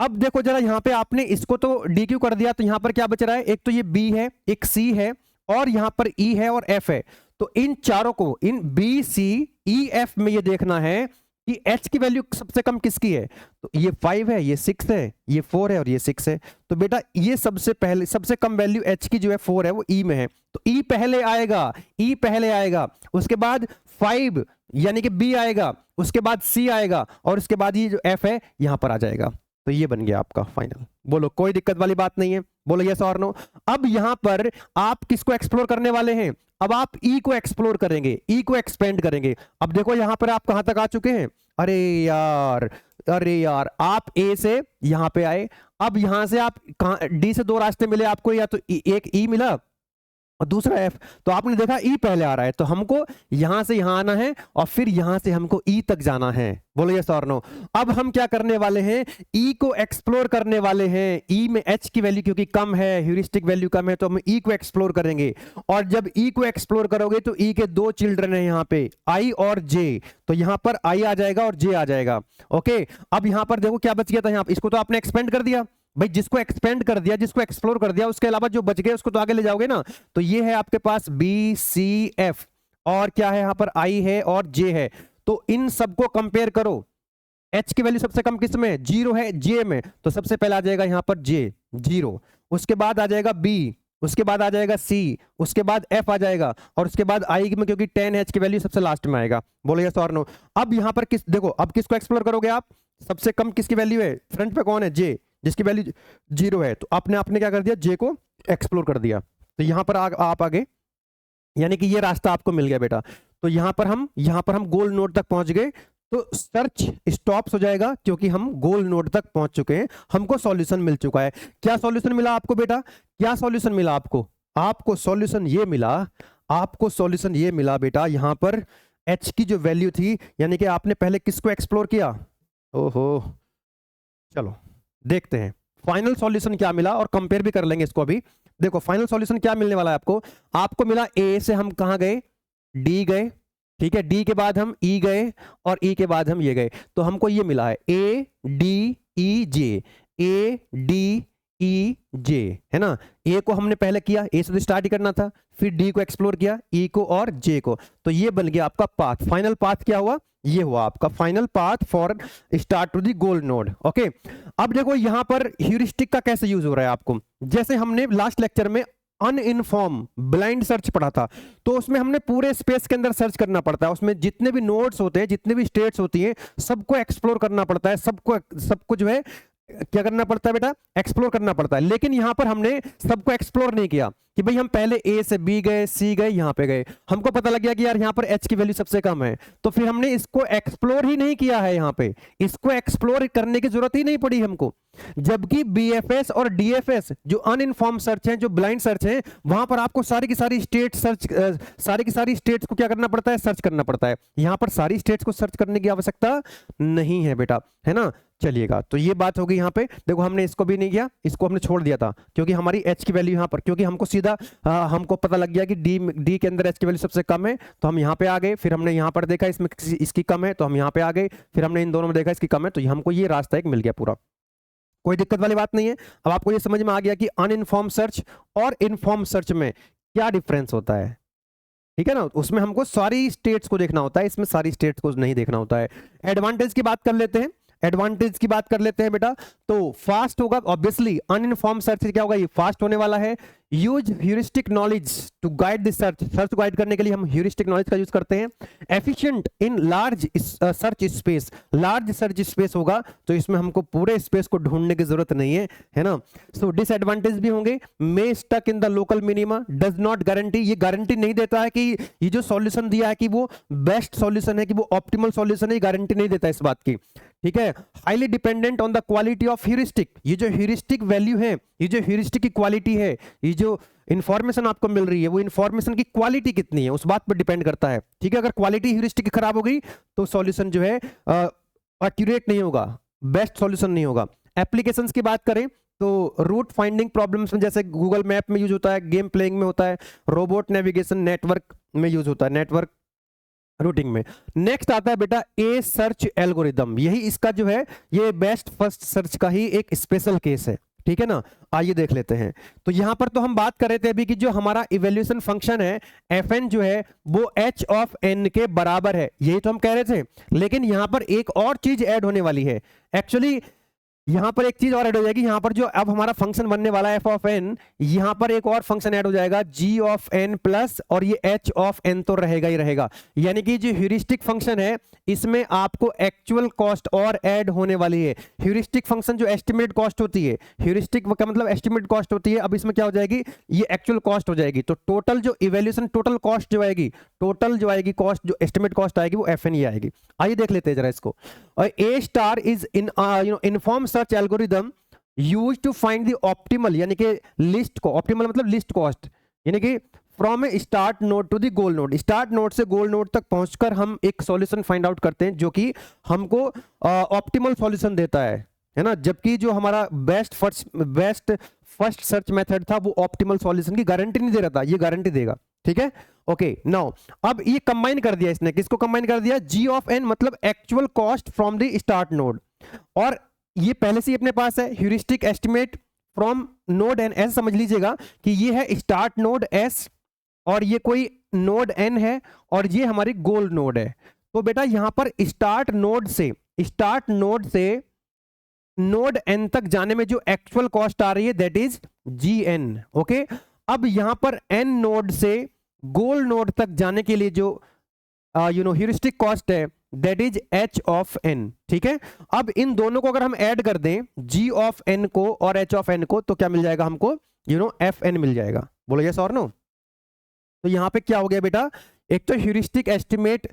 A: अब देखो जरा यहाँ पे आपने इसको तो DQ कर दिया, तो यहाँ पर क्या बच रहा है, एक तो ये B है, एक C है, और यहाँ पर E है और F है। तो इन चारों को, इन B C E F में ये देखना है कि H की वैल्यू सबसे कम किसकी है। तो ये 5 है, ये 6 है, ये 4 है और ये 6 है। तो बेटा ये सबसे पहले, सबसे कम वैल्यू H की जो है 4 है, वो E में है, तो E पहले आएगा, E पहले आएगा, उसके बाद 5 यानी कि B आएगा, उसके बाद C आएगा, और उसके बाद ये जो F है यहां पर आ जाएगा। तो ये बन गया आपका फाइनल। बोलो कोई दिक्कत वाली बात नहीं है, बोलो यस और नो। अब यहां पर आप किसको एक्सप्लोर करने वाले हैं, अब आप ई को एक्सप्लोर करेंगे, ई को एक्सपेंड करेंगे। अब देखो यहां पर आप कहां तक आ चुके हैं, अरे यार, अरे यार, आप ए से यहां पे आए, अब यहां से आप डी से दो रास्ते मिले आपको, या तो एक ई मिला और दूसरा एफ। तो आपने देखा ई पहले आ रहा है, तो हमको यहां से यहां आना है और फिर यहां से हमको ई तक जाना है। बोलो यस और नो। अब हम क्या करने वाले हैं, ई को एक्सप्लोर करने वाले हैं। ई में एच की वैल्यू क्योंकि कम है, ह्यूरिस्टिक वैल्यू कम है, तो हम ई को एक्सप्लोर करेंगे। और जब ई को एक्सप्लोर करोगे तो ई के दो चिल्ड्रन है यहाँ पे, आई और जे। तो यहां पर आई आ जाएगा और जे आ जाएगा। ओके, अब यहां पर देखो क्या बच गया था, यहाँ इसको तो आपने एक्सपेंड कर दिया भाई, जिसको एक्सपेंड कर दिया, जिसको एक्सप्लोर कर दिया, उसके अलावा जो बच गए उसको तो आगे ले जाओगे ना। तो ये है आपके पास बी सी एफ, और क्या है यहाँ पर आई है और जे है। तो इन सबको कंपेयर करो, एच की वैल्यू सबसे कम किस में, 0 है, जे में, तो सबसे पहले आ जाएगा यहाँ पर जे 0, उसके बाद आ जाएगा बी, उसके बाद आ जाएगा सी, उसके बाद एफ आ जाएगा, और उसके बाद आई में क्योंकि 10 एच की वैल्यू सबसे लास्ट में आएगा। बोलो यस और नो। अब यहां पर किस, देखो अब किसको एक्सप्लोर करोगे आप, सबसे कम किसकी वैल्यू है, फ्रंट पे कौन है, जे, जिसकी वैल्यू 0 है। तो आपने क्या कर दिया, जे को एक्सप्लोर कर दिया। तो यहां पर आप आगे, यानी कि ये रास्ता आपको मिल गया बेटा। तो यहां पर हम गोल नोड तक पहुंच गए। तो सर्च स्टॉप हो जाएगा क्योंकि हम गोल नोड तक पहुंच चुके हैं, हमको सॉल्यूशन मिल चुका है। क्या सॉल्यूशन मिला आपको बेटा, क्या सॉल्यूशन मिला आपको, आपको सॉल्यूशन ये मिला, आपको सॉल्यूशन ये मिला बेटा, यहां पर एच की जो वैल्यू थी, यानी कि आपने पहले किसको एक्सप्लोर किया, ओहो, चलो देखते हैं फाइनल सॉल्यूशन क्या मिला, और कंपेयर भी कर लेंगे इसको अभी। देखो फाइनल सॉल्यूशन क्या मिलने वाला है आपको, आपको मिला ए से हम कहां गए, डी गए, ठीक है, डी के बाद हम ई गए, और ई के बाद हम ये गए। तो हमको ये मिला है A D E J, A D E जे, है ना। ए को हमने पहले किया, ए से तो स्टार्ट ही करना था, फिर डी को एक्सप्लोर किया, ई को और जे को। तो ये बन गया आपका पाथ, फाइनल पाथ क्या हुआ, ये हुआ आपका final path for start to the goal node. Okay, अब देखो यहां पर ह्यूरिस्टिक का कैसे यूज हो रहा है आपको, जैसे हमने लास्ट लेक्चर में अनइनफॉर्म ब्लाइंड सर्च पढ़ा था, तो उसमें हमने पूरे स्पेस के अंदर सर्च करना पड़ता है, उसमें जितने भी नोड्स होते हैं, जितने भी स्टेट्स होती हैं, सबको एक्सप्लोर करना पड़ता है, सबको जो है क्या करना पड़ता है बेटा, एक्सप्लोर करना पड़ता है। लेकिन यहां पर हमने सबको एक्सप्लोर नहीं किया कि भाई हम पहले ए से बी गए, सी गए, यहां पे गए, हमको पता लग गया कि यार यहां पर एच की वैल्यू सबसे कम है, तो फिर हमने इसको एक्सप्लोर ही नहीं किया है, यहां पे इसको एक्सप्लोर करने की जरूरत ही नहीं पड़ी हमको। जबकि बीएफएस और डीएफएस जो अनइनफॉर्म सर्च है, जो ब्लाइंड सर्च है, वहां पर आपको सारी की सारी स्टेट सर्च, सारी की सारी स्टेट्स को क्या करना पड़ता है, सर्च करना पड़ता है। यहां पर सारी स्टेट्स को सर्च करने की आवश्यकता नहीं है बेटा, है ना। चलिएगा, तो ये बात होगी यहां पे। देखो हमने इसको भी नहीं किया, इसको हमने छोड़ दिया था क्योंकि हमारी एच की वैल्यू यहां पर, क्योंकि हमको सीधा हमको पता लग गया कि डी के अंदर एच की वैल्यू सबसे कम है, तो हम यहां पे आ गए। फिर हमने यहां पर देखा इसमें इसकी कम है, तो हम यहां पे आ गए। फिर हमने इन दोनों में देखा इसकी कम है, तो हमको ये रास्ता एक मिल गया पूरा, कोई दिक्कत वाली बात नहीं है। अब आपको ये समझ में आ गया कि अनइनफॉर्म सर्च और इनफॉर्म सर्च में क्या डिफरेंस होता है, ठीक है ना। उसमें हमको सारी स्टेट्स को देखना होता है, इसमें सारी स्टेट्स को नहीं देखना होता है। एडवांटेज की बात कर लेते हैं, एडवांटेज की बात कर लेते हैं बेटा। तो फास्ट होगा ऑब्वियसली, अनइनफॉर्म सर्च से क्या होगा, ये फास्ट होने वाला है। Use heuristic knowledge to guide this search, search को गाइड करने के लिए हम ह्यूरिस्टिक नॉलेज का यूज करते हैं। Efficient in large search space, large search space होगा तो इसमें हमको पूरे स्पेस को ढूंढने की जरूरत नहीं है, है ना। सो डिसएडवांटेज भी होंगे, may stuck in the local minima, does not guarantee, ये गारंटी नहीं देता है कि ये जो सॉल्यूशन दिया है कि वो बेस्ट सॉल्यूशन है, कि वो ऑप्टिमल सॉल्यूशन है, गारंटी नहीं देता इस बात की, ठीक है। Highly dependent on the quality of heuristic, ये जो ह्यूरिस्टिक वैल्यू है, ये जो ह्यूरिस्टिक की क्वालिटी है, ये जो इंफॉर्मेशन आपको मिल रही है, वो इंफॉर्मेशन की क्वालिटी कितनी है उस बात पर डिपेंड करता है, ठीक है। अगर क्वालिटी ह्यूरिस्टिक की खराब हो गई तो सॉल्यूशन जो है एक्यूरेट नहीं होगा, बेस्ट सॉल्यूशन नहीं होगा। एप्लीकेशंस की बात करें तो रूट फाइंडिंग प्रॉब्लम्स में जैसे गूगल मैप में यूज होता है, गेम प्लेइंग में होता है, रोबोट नेविगेशन, नेटवर्क में यूज होता है, नेटवर्क रूटिंग में। नेक्स्ट आता है बेटा ए सर्च एल्गोरिदम, यही इसका जो है ये बेस्ट फर्स्ट सर्च का ही एक स्पेशल केस है, ठीक है ना। आइए देख लेते हैं। तो यहां पर तो हम बात कर रहे थे अभी कि जो हमारा इवैल्यूएशन फंक्शन है fn जो है वो h ऑफ n के बराबर है, यही तो हम कह रहे थे। लेकिन यहां पर एक और चीज ऐड होने वाली है। एक्चुअली यहां पर एक चीज और ऐड हो जाएगी, यहां पर जो अब हमारा फंक्शन बनने वाला है f ऑफ n, यहां पर एक और फंक्शन ऐड हो जाएगा g ऑफ n प्लस, और ये h ऑफ n तो रहेगा ही रहेगा। यानी कि जो ह्यूरिस्टिक फंक्शन है इसमें आपको एक्चुअल कॉस्ट और ऐड होने वाली है। ह्यूरिस्टिक फंक्शन जो एस्टिमेटेड कॉस्ट होती है, ह्यूरिस्टिक का मतलब एस्टिमेटेड कॉस्ट होती है, अब इसमें क्या हो जाएगी, ये एक्चुअल कॉस्ट हो जाएगी। तो टोटल जो इवैल्यूएशन टोटल कॉस्ट जो आएगी, टोटल जो आएगी कॉस्ट जो एस्टिमेट कॉस्ट आएगी वो fn ही आएगी। आइए देख लेते हैं जरा इसको। और a star is in inform search algorithm use to find the optimal, यानी कि लिस्ट को, ऑप्टिमल मतलब लिस्ट कॉस्ट, यानी कि from a start node to the goal node, start node से गोल नोड तक पहुंचकर हम एक सॉल्यूशन फाइंड आउट करते हैं जो कि हमको ऑप्टिमल सॉल्यूशन देता है ना। जबकि जो हमारा बेस्ट फर्स्ट सर्च मेथड था वो ऑप्टिमल सॉल्यूशन की गारंटी नहीं दे रहा था, ये गारंटी देगा, ठीक है। ओके नाउ अब ये कंबाइन कर दिया इसने, किसको कंबाइन कर दिया, g ऑफ n मतलब actual cost from the start node, और ये पहले से ही अपने पास है heuristic estimate from node n, ऐसा समझ लीजिएगा कि ये है स्टार्ट नोड s और ये कोई नोड n है और ये हमारी गोल नोड है। तो बेटा यहां पर स्टार्ट नोड से नोड n तक जाने में जो एक्चुअल कॉस्ट आ रही है दैट इज gn। ओके अब यहां पर n नोड से गोल नोड तक जाने के लिए जो ह्यूरिस्टिक कॉस्ट है that is h of n, ठीक है। अब इन दोनों को अगर हम ऐड कर दें g ऑफ n को और h ऑफ n को, तो क्या मिल जाएगा हमको, fn मिल जाएगा। बोलो यस और नो। तो यहां पे क्या हो गया बेटा, एक तो ह्यूरिस्टिक एस्टिमेट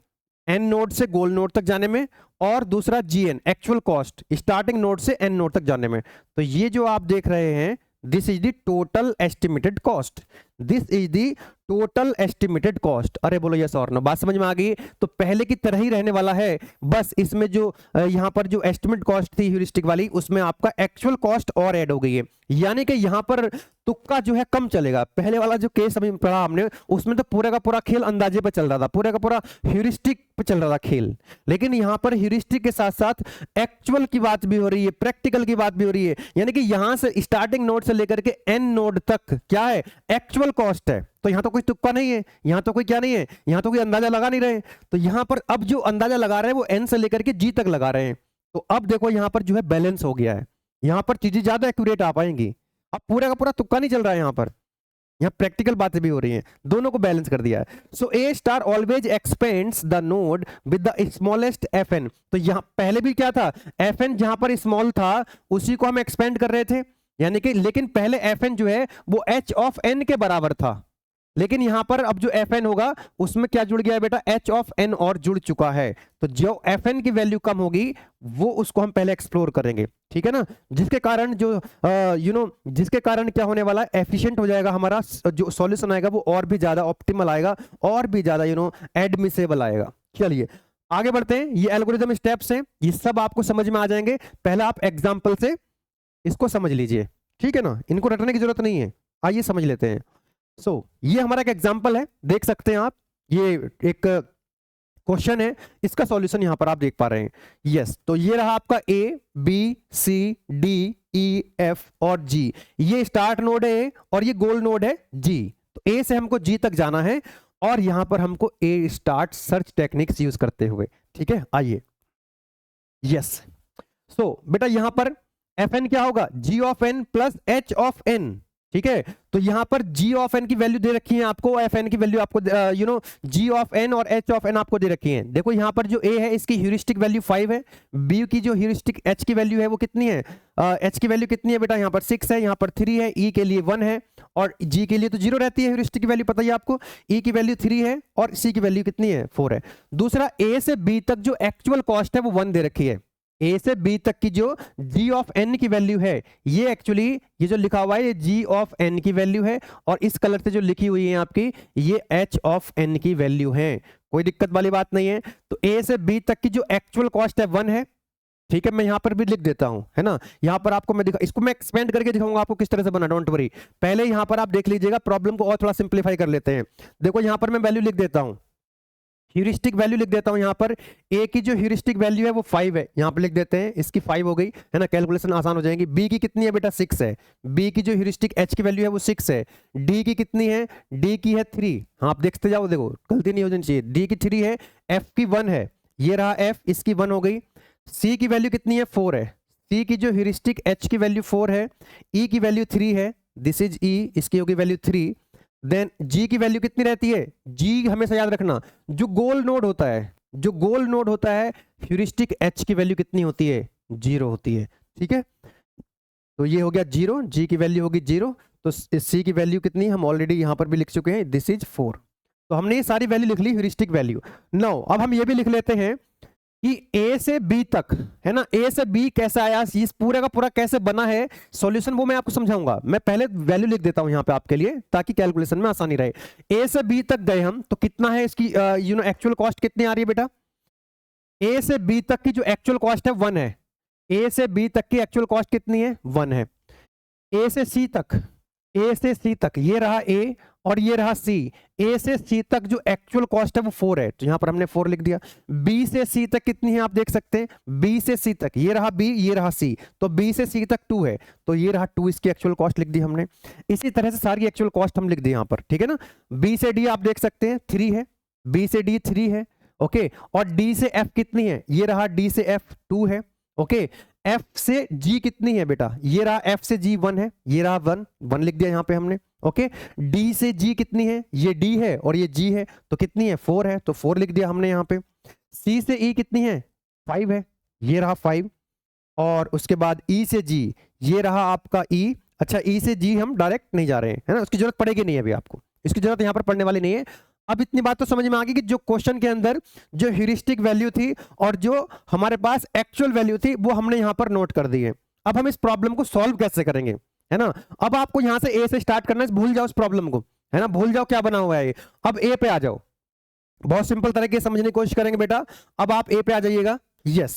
A: n नोड से गोल नोड तक जाने में, और दूसरा gn actual cost starting node से n नोड तक जाने में। तो ये जो आप देख रहे हैं this is the total estimated cost, this is the total estimated cost. अरे बोलो यस और नो, बात समझ में आ गई। तो पहले की तरह ही रहने वाला है, बस इसमें जो यहां पर जो एस्टिमेट कॉस्ट थी ह्यूरिस्टिक वाली उसमें आपका एक्चुअल कॉस्ट और ऐड हो गई है, यानी कि यहां पर तुक्का जो है कम चलेगा। पहले वाला जो केस अभी पढ़ा हमने उसमें तो पूरा का पूरा खेल अंदाजे पे चल रहा था, पूरा का पूरा ह्यूरिस्टिक पे चल रहा था खेल, लेकिन यहां पर ह्यूरिस्टिक के साथ साथ एक्चुअल की बात भी हो रही है, प्रैक्टिकल की बात भी हो रही है। यानी कि यहां से स्टार्टिंग नोड से लेकर के n नोड तक क्या है, एक्चुअल कॉस्ट है। तो यहां तो कोई तुक्का नहीं है, यहां तो कोई क्या नहीं है, यहां तो कोई अंदाजा लगा नहीं रहे। तो यहां पर अब जो अंदाजा लगा रहे हैं वो n से लेकर के g तक लगा रहे हैं। तो अब देखो यहां पर जो है बैलेंस हो गया है, यहां पर चीजें ज्यादा एक्यूरेट आ पाएंगी। अब पूरा का पूरा तुक्का नहीं चल रहा है, यहां पर यहाँ प्रैक्टिकल बातें भी हो रही हैं, दोनों को बैलेंस कर दिया है। So A star always expands the node with the smallest fn। तो यहाँ पहले भी क्या था, fn जहां पर स्मॉल था उसी को हम एक्सपेंड कर रहे थे, यानी कि लेकिन पहले fn जो है वो h ऑफ n के बराबर था, लेकिन यहां पर अब जो fn होगा उसमें क्या जुड़ गया है बेटा, h ऑफ n और जुड़ चुका है। तो जो fn की वैल्यू कम होगी वो उसको हम पहले एक्सप्लोर करेंगे, ठीक है ना। जिसके कारण जो जिसके कारण क्या होने वाला है, एफिशिएंट हो जाएगा हमारा जो सॉल्यूशन आएगा, वो और भी ज्यादा ऑप्टिमल आएगा, और भी ज्यादा एडमिसेबल आएगा। चलिए आगे बढ़ते हैं, ये एल्गोरिथम स्टेप्स हैं, ये सब आपको समझ में आ जाएंगे। पहले आप एग्जाम्पल से इसको समझ लीजिए, ठीक है ना, इनको रटने की जरूरत नहीं है। आइए समझ लेते हैं। ये हमारा एक एग्जांपल है, देख सकते हैं आप, ये एक क्वेश्चन है, इसका सॉल्यूशन यहां पर आप देख पा रहे हैं। यस तो ये रहा आपका A B C D E F और जी, ये स्टार्ट नोड है और ये गोल नोड है जी। तो ए से हमको जी तक जाना है और यहां पर हमको ए स्टार्ट सर्च टेक्निक्स यूज करते हुए, ठीक है। आइए यस बेटा यहां पर एफ एन क्या होगा, G of N plus H of N, ठीक है। तो यहां पर g ऑफ n की वैल्यू दे रखी है आपको, fn की वैल्यू आपको g ऑफ n और h ऑफ n आपको दे रखी है। देखो यहां पर जो a है इसकी ह्यूरिस्टिक वैल्यू 5 है, b की जो ह्यूरिस्टिक h की वैल्यू है वो कितनी है, h की वैल्यू कितनी है बेटा, यहां पर 6 है, यहां पर 3 है, e के लिए 1 है और g के लिए तो 0 रहती है ह्यूरिस्टिक की वैल्यू, पता ही आपको। e की वैल्यू 3 है और c की वैल्यू कितनी है, 4 है। दूसरा a से b तक जो एक्चुअल कॉस्ट है वो 1 दे रखी है, ए से बी तक की जो g ऑफ n की वैल्यू है, ये एक्चुअली ये जो लिखा हुआ है ये g ऑफ n की वैल्यू है, और इस कलर से जो लिखी हुई है आपकी ये h ऑफ n की वैल्यू है, कोई दिक्कत वाली बात नहीं है। तो a से b तक की जो एक्चुअल कॉस्ट है 1 है, ठीक है। मैं यहां पर भी लिख देता हूं, है ना, यहां पर आपको मैं इसको मैं एक्सपेंड करके दिखाऊंगा आपको किस तरह से बना, डोंट वरी। पहले यहां पर आप देख लीजिएगा, प्रॉब्लम को और थोड़ा सिंप्लीफाई कर लेते हैं। देखो यहां पर मैं वैल्यू लिख देता हूं, ह्यूरिस्टिक वैल्यू लिख देता हूं यहां पर। ए की जो ह्यूरिस्टिक वैल्यू है वो 5 है, यहां पर लिख देते हैं, इसकी 5 हो गई है ना, कैलकुलेशन आसान हो जाएगी। बी की कितनी है बेटा 6 है, बी की जो ह्यूरिस्टिक एच की वैल्यू है वो 6 है। डी की कितनी है, डी की है 3, हाँ आप देखते जाओ, देखो गलती नहीं हो जानी चाहिए, डी की 3 है, एफ की 1 है, ये रहा एफ, इसकी 1 हो गई। सी की वैल्यू कितनी है 4 है, सी की जो ह्यूरिस्टिक एच की वैल्यू 4 है, ई की वैल्यू 3 है, दिस इज ई, इसकी होगी वैल्यू 3। देन जी की वैल्यू कितनी रहती है, जी हमेशा याद रखना, जो गोल नोड होता है, जो गोल नोड होता है, ह्यूरिस्टिक एच की वैल्यू कितनी होती है, 0 होती है, ठीक है। तो ये हो गया 0, जी की वैल्यू होगी 0, तो सी की वैल्यू कितनी हम ऑलरेडी यहां पर भी लिख चुके हैं, दिस इज 4। तो हमने ये सारी वैल्यू लिख ली ह्यूरिस्टिक वैल्यू। नाउ अब हम ये भी लिख लेते हैं कि ए से बी तक, है ना, ए से बी कैसे आया, इस पूरे का पूरा कैसे बना है सॉल्यूशन, वो मैं आपको समझाऊंगा। मैं पहले वैल्यू लिख देता हूं यहां पे आपके लिए ताकि कैलकुलेशन में आसानी रहे। ए से बी तक गए हम, तो कितना है इसकी एक्चुअल कॉस्ट कितनी आ रही है बेटा, ए से बी तक की जो एक्चुअल कॉस्ट है 1 है, ए से बी तक की एक्चुअल कॉस्ट कितनी है 1 है। ए से सी तक, ए से सी तक, ये रहा ए और ये रहा सी, ए से सी तक जो एक्चुअल कॉस्ट है वो 4 है, तो यहां पर हमने 4 लिख दिया। बी से सी तक कितनी है आप देख सकते हैं, बी से सी तक, ये रहा बी, ये रहा सी, तो बी से सी तक 2 है, तो ये रहा 2, इसकी एक्चुअल कॉस्ट लिख दी हमने। इसी तरह से सारी एक्चुअल कॉस्ट हम लिख दी यहां पर, ठीक है ना। बी से डी आप देख सकते हैं 3 है, बी से डी 3 है, ओके, और डी से एफ कितनी है, ये रहा डी से एफ 2 है, ओके। एफ से जी कितनी है बेटा, ये रहा एफ से जी 1 है, ये रहा 1 लिख दिया यहां पे हमने, ओके। डी से जी कितनी है, ये डी है और ये जी है, तो कितनी है 4 है, तो 4 लिख दिया हमने यहां पे। सी से ई कितनी है 5 है, ये रहा 5, और उसके बाद ई से जी, ये रहा आपका ई। अच्छा, ई से जी हम डायरेक्ट नहीं जा रहे हैं, है ना, उसकी जरूरत पड़ेगी नहीं अभी आपको, इसकी जरूरत यहां पर पड़ने वाली नहीं है। अब इतनी बात तो समझ में आ गई कि जो क्वेश्चन के अंदर जो ह्यूरिस्टिक वैल्यू थी और जो हमारे पास एक्चुअल वैल्यू थी वो हमने यहां पर नोट कर दी है। अब हम इस प्रॉब्लम को सॉल्व कैसे करेंगे, है ना। अब आपको यहां से ए से स्टार्ट करना है, भूल जाओ इस प्रॉब्लम को, है ना, भूल जाओ क्या बना हुआ है ये। अब ए पे आ जाओ, बहुत सिंपल तरीके से समझने की कोशिश करेंगे बेटा। अब आप ए पे आ जाइएगा, yes.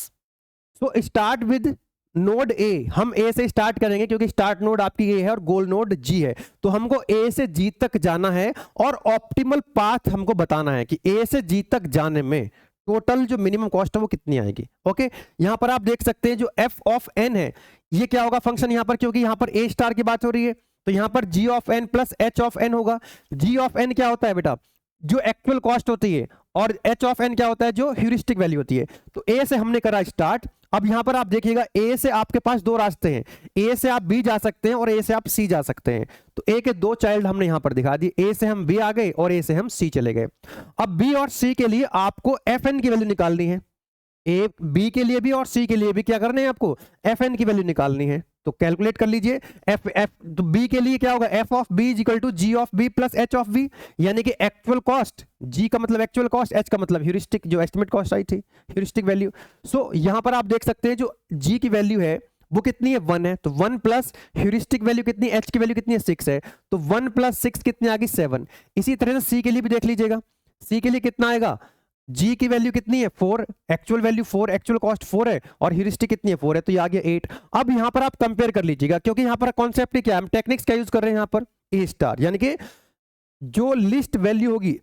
A: So start with node A, हम ए से स्टार्ट करेंगे क्योंकि स्टार्ट नोड आपकी ए है और गोल नोड जी है, तो हमको ए से जी तक जाना है और ऑप्टिमल पाथ हमको बताना है कि ए से जी तक जाने में टोटल जो मिनिमम कॉस्ट है वो कितनी आएगी, ओके। यहां पर आप देख सकते हैं जो एफ ऑफ एन है, ये क्या होगा फंक्शन यहां पर, क्योंकि यहां पर ए स्टार की बात हो रही है, तो यहां पर G of N plus H of N होगा। जी ऑफ एन क्या होता है बेटा, जो एक्चुअल कॉस्ट होती है, और एच ऑफ एन क्या होता है, जो ह्यूरिस्टिक वैल्यू होती है। तो ए से हमने करा स्टार्ट। अब यहां पर आप देखिएगा ए से आपके पास 2 रास्ते हैं, ए से आप बी जा सकते हैं और ए से आप सी जा सकते हैं। तो ए के 2 चाइल्ड हमने यहां पर दिखा दिए, ए से हम बी आ गए और ए से हम सी चले गए। अब बी और सी के लिए आपको एफ एन की वैल्यू निकालनी है, ए बी के लिए भी और सी के लिए भी क्या करना है आपको, एफ एन की वैल्यू निकालनी है। तो कैलकुलेट कर लीजिए, एफ एफ तो बी के लिए क्या होगा, F of B is equal to G of B plus H of B, यानी कि एक्चुअल कॉस्ट, जी का मतलब एक्चुअल कॉस्ट, एच का मतलब ह्यूरिस्टिक जो एस्टिमेट कॉस्ट आई थी, ह्यूरिस्टिक वैल्यू। सो यहां पर आप देख सकते हैं जो जी की वैल्यू है वो कितनी है 1 है, तो 1 प्लस ह्यूरिस्टिक वैल्यू कितनी, एच की वैल्यू कितनी है 6 है, तो 1 प्लस 6 कितनी आ गई 7। इसी तरह से सी के लिए भी देख लीजिएगा, सी के लिए कितना आएगा, जी की वैल्यू कितनी है 4, एक्चुअल वैल्यू 4, एक्चुअल कॉस्ट 4 है, और ह्यूरिस्टिक कितनी है 4 है, तो ये आ गया 8। अब यहां पर आप कंपेयर कर लीजिएगा, क्योंकि यहां पर कॉन्सेप्ट क्या है, हम टेक्निक्स क्या यूज कर रहे हैं यहां पर, ए स्टार, यानी कि जो लिस्ट वैल्यू होगी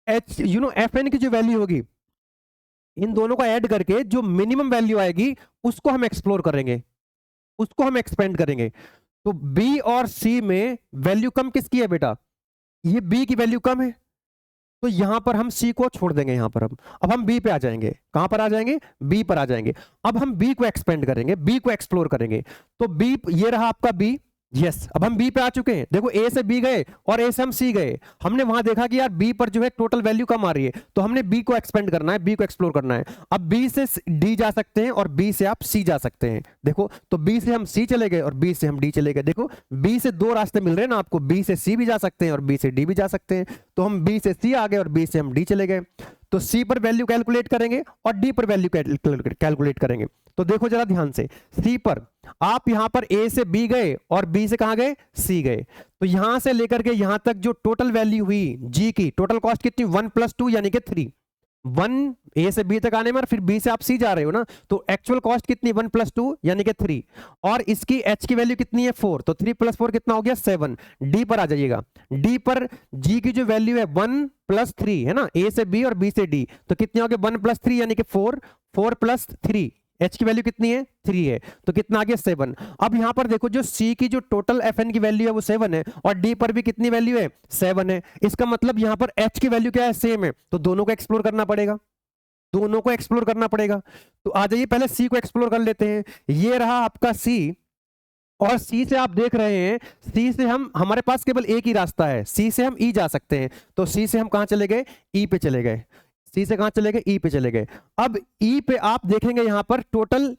A: एच एफ एन की जो वैल्यू होगी, इन दोनों को ऐड करके जो मिनिमम वैल्यू आएगी उसको हम एक्सप्लोर करेंगे, उसको हम एक्सपेंड करेंगे। तो बी और सी में वैल्यू कम किसकी है बेटा, ये बी की वैल्यू कम है, तो यहां पर हम सी को छोड़ देंगे। यहां पर अब हम बी पे आ जाएंगे, कहां पर आ जाएंगे, बी पर आ जाएंगे। अब हम बी को एक्सपेंड करेंगे, बी को एक्सप्लोर करेंगे। तो बी, ये रहा आपका बी, यस। अब हम बी पे आ चुके हैं, देखो ए से बी गए और ए से हम सी गए, हमने वहां देखा कि यार बी पर जो है टोटल वैल्यू कम आ रही है, तो हमने बी को एक्सपेंड करना है, बी को एक्सप्लोर करना है। अब बी से डी जा सकते हैं और बी से आप सी जा सकते हैं, देखो, तो बी से हम सी चले गए और बी से हम डी चले गए। देखो बी से 2 रास्ते मिल रहे हैं ना आपको, बी से सी भी जा सकते हैं और बी से डी भी जा सकते हैं, तो हम बी से सी आ गए और बी से हम डी चले गए। तो सी पर वैल्यू कैलकुलेट करेंगे और डी पर वैल्यू कैलकुलेट करेंगे। तो देखो जरा ध्यान से, सी पर आप यहां पर ए से बी गए और बी से कहां गए, सी गए, तो यहां से लेकर के यहां तक जो टोटल वैल्यू हुई जी की, टोटल कॉस्ट कितनी 1 + 2 यानी कि 3, 1 ए से बी तक आने में और फिर बी से आप सी जा रहे हो ना, तो एक्चुअल कॉस्ट कितनी 1 + 2 यानी कि 3, और इसकी एच की वैल्यू कितनी है 4, तो 3 + 4 कितना हो गया 7। डी पर आ जाइएगा, डी पर जी की जो वैल्यू है 1 + 3 है ना, ए से बी और बी से डी, तो कितने हो गए 1 + 3 यानी कि 4, 4 + 3, एच की वैल्यू कितनी है 3 है, तो कितना आ गया 7। अब यहां पर देखो जो सी की जो टोटल एफ एन की वैल्यू है वो 7 है, और डी पर भी कितनी वैल्यू है 7 है, इसका मतलब यहां पर एच की वैल्यू क्या है सेम है, तो दोनों को एक्सप्लोर करना पड़ेगा, दोनों को एक्सप्लोर करना पड़ेगा। तो आ जाइए पहले सी को एक्सप्लोर कर लेते हैं, ये रहा आपका सी, और सी से आप देख रहे हैं, सी से हम, हमारे पास केवल एक ही रास्ता है, सी से हम ई जा सकते हैं, तो सी से हम कहां चले गए ई पे चले गए, सी से कहां चले गए ई पे चले गए। अब ई पे आप देखेंगे यहां पर टोटल